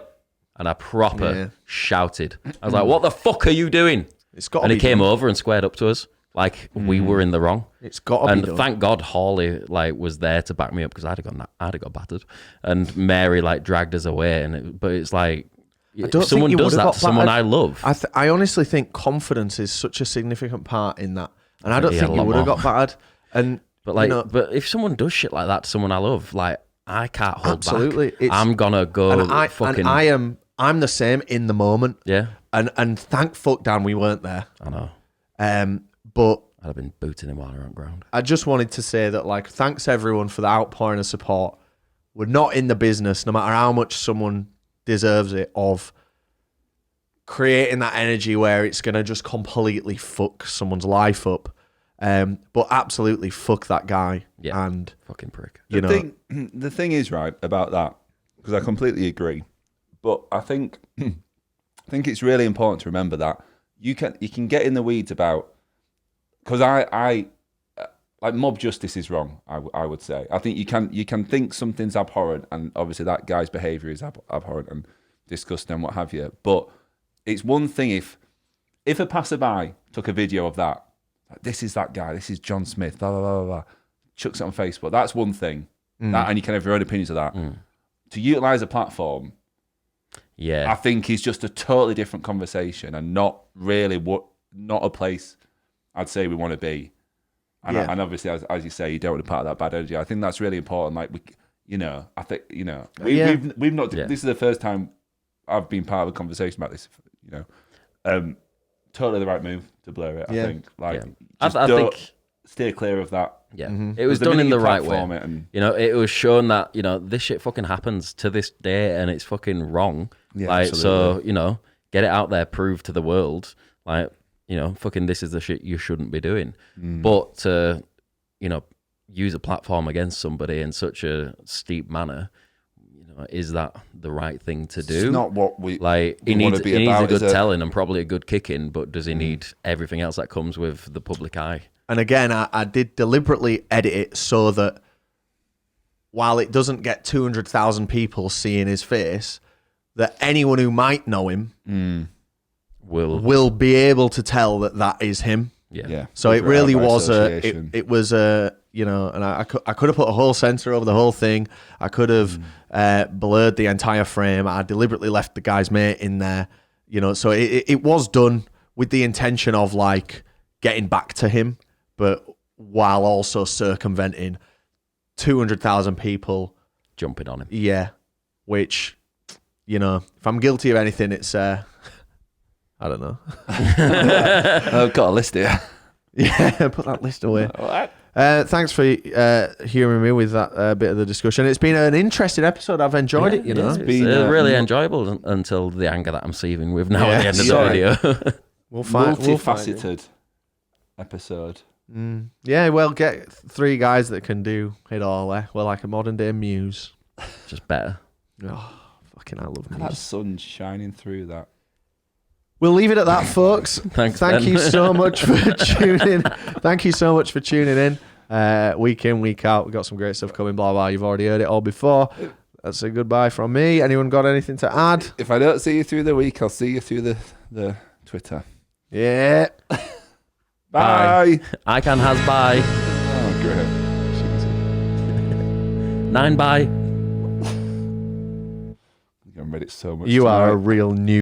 and I proper shouted. I was like, "What the fuck are you doing?" It's got. And he came over and squared up to us like we were in the wrong. It's got to be done. And thank God Hawley like was there to back me up because I'd have got battered. And Mary like dragged us away. But it's like if someone does that to someone I love. I honestly think confidence is such a significant part in that, and I don't think you would have got battered. But like, but if someone does shit like that to someone I love, like I can't hold back. I'm gonna go. And I'm the same in the moment. Yeah. And thank fuck Dan we weren't there. I know. But I'd have been booting him while we were on ground. I just wanted to say that, like, thanks everyone for the outpouring of support. We're not in the business, no matter how much someone deserves it, of creating that energy where it's going to just completely fuck someone's life up. But absolutely fuck that guy. Yeah. And fucking prick. The thing is, right, about that, because I completely agree, but I think it's really important to remember that you can get in the weeds about, because I like mob justice is wrong. I would say. I think you can think something's abhorrent, and obviously that guy's behaviour is abhorrent and disgusting and what have you. But it's one thing if a passerby took a video of that, like, this is that guy, this is John Smith, blah blah blah blah, chucks it on Facebook. That's one thing, that, and you can have your own opinions of that. To utilise a platform, I think is just a totally different conversation, and not really not a place I'd say we want to be. And, and obviously, as you say, you don't want to part of that bad energy. I think that's really important. Like I think we've not. This is the first time I've been part of a conversation about this. Totally the right move to blur it. I think. I think steer clear of that. Yeah, it was done in the right way. It was shown that this shit fucking happens to this day, and it's fucking wrong. Yeah, like absolutely. So get it out there, prove to the world, like fucking this is the shit you shouldn't be doing. But to use a platform against somebody in such a steep manner, is that the right thing to do? It's not what we like. He needs a good telling and probably a good kicking, but does he need everything else that comes with the public eye? And again, I did deliberately edit it so that while it doesn't get 200,000 people seeing his face, that anyone who might know him will be able to tell that is him. Yeah. So it really was it was and I could have put a whole censor over the whole thing. I could have blurred the entire frame. I deliberately left the guy's mate in there. So it was done with the intention of like getting back to him, but while also circumventing 200,000 people jumping on him. Yeah, which if I'm guilty of anything, it's I don't know. I've got a list here. Yeah, put that list away. All right. Thanks for hearing me with that bit of the discussion. It's been an interesting episode. I've enjoyed it. It's been really enjoyable until the anger that I'm seething with now at the end of the video. Multifaceted episode. Yeah, well, get three guys that can do it all. We're like a modern day Muse. Just better. Oh, fucking I love Muse. That sun shining through that. We'll leave it at that, folks. Thank you so much for tuning. Thank you so much for tuning in. Week in, week out. We've got some great stuff coming. Blah blah. You've already heard it all before. That's a goodbye from me. Anyone got anything to add? If I don't see you through the week, I'll see you through the Twitter. Yeah. Bye. I can has bye. Oh, great. 9 bye. I've read it so much. You are a real new.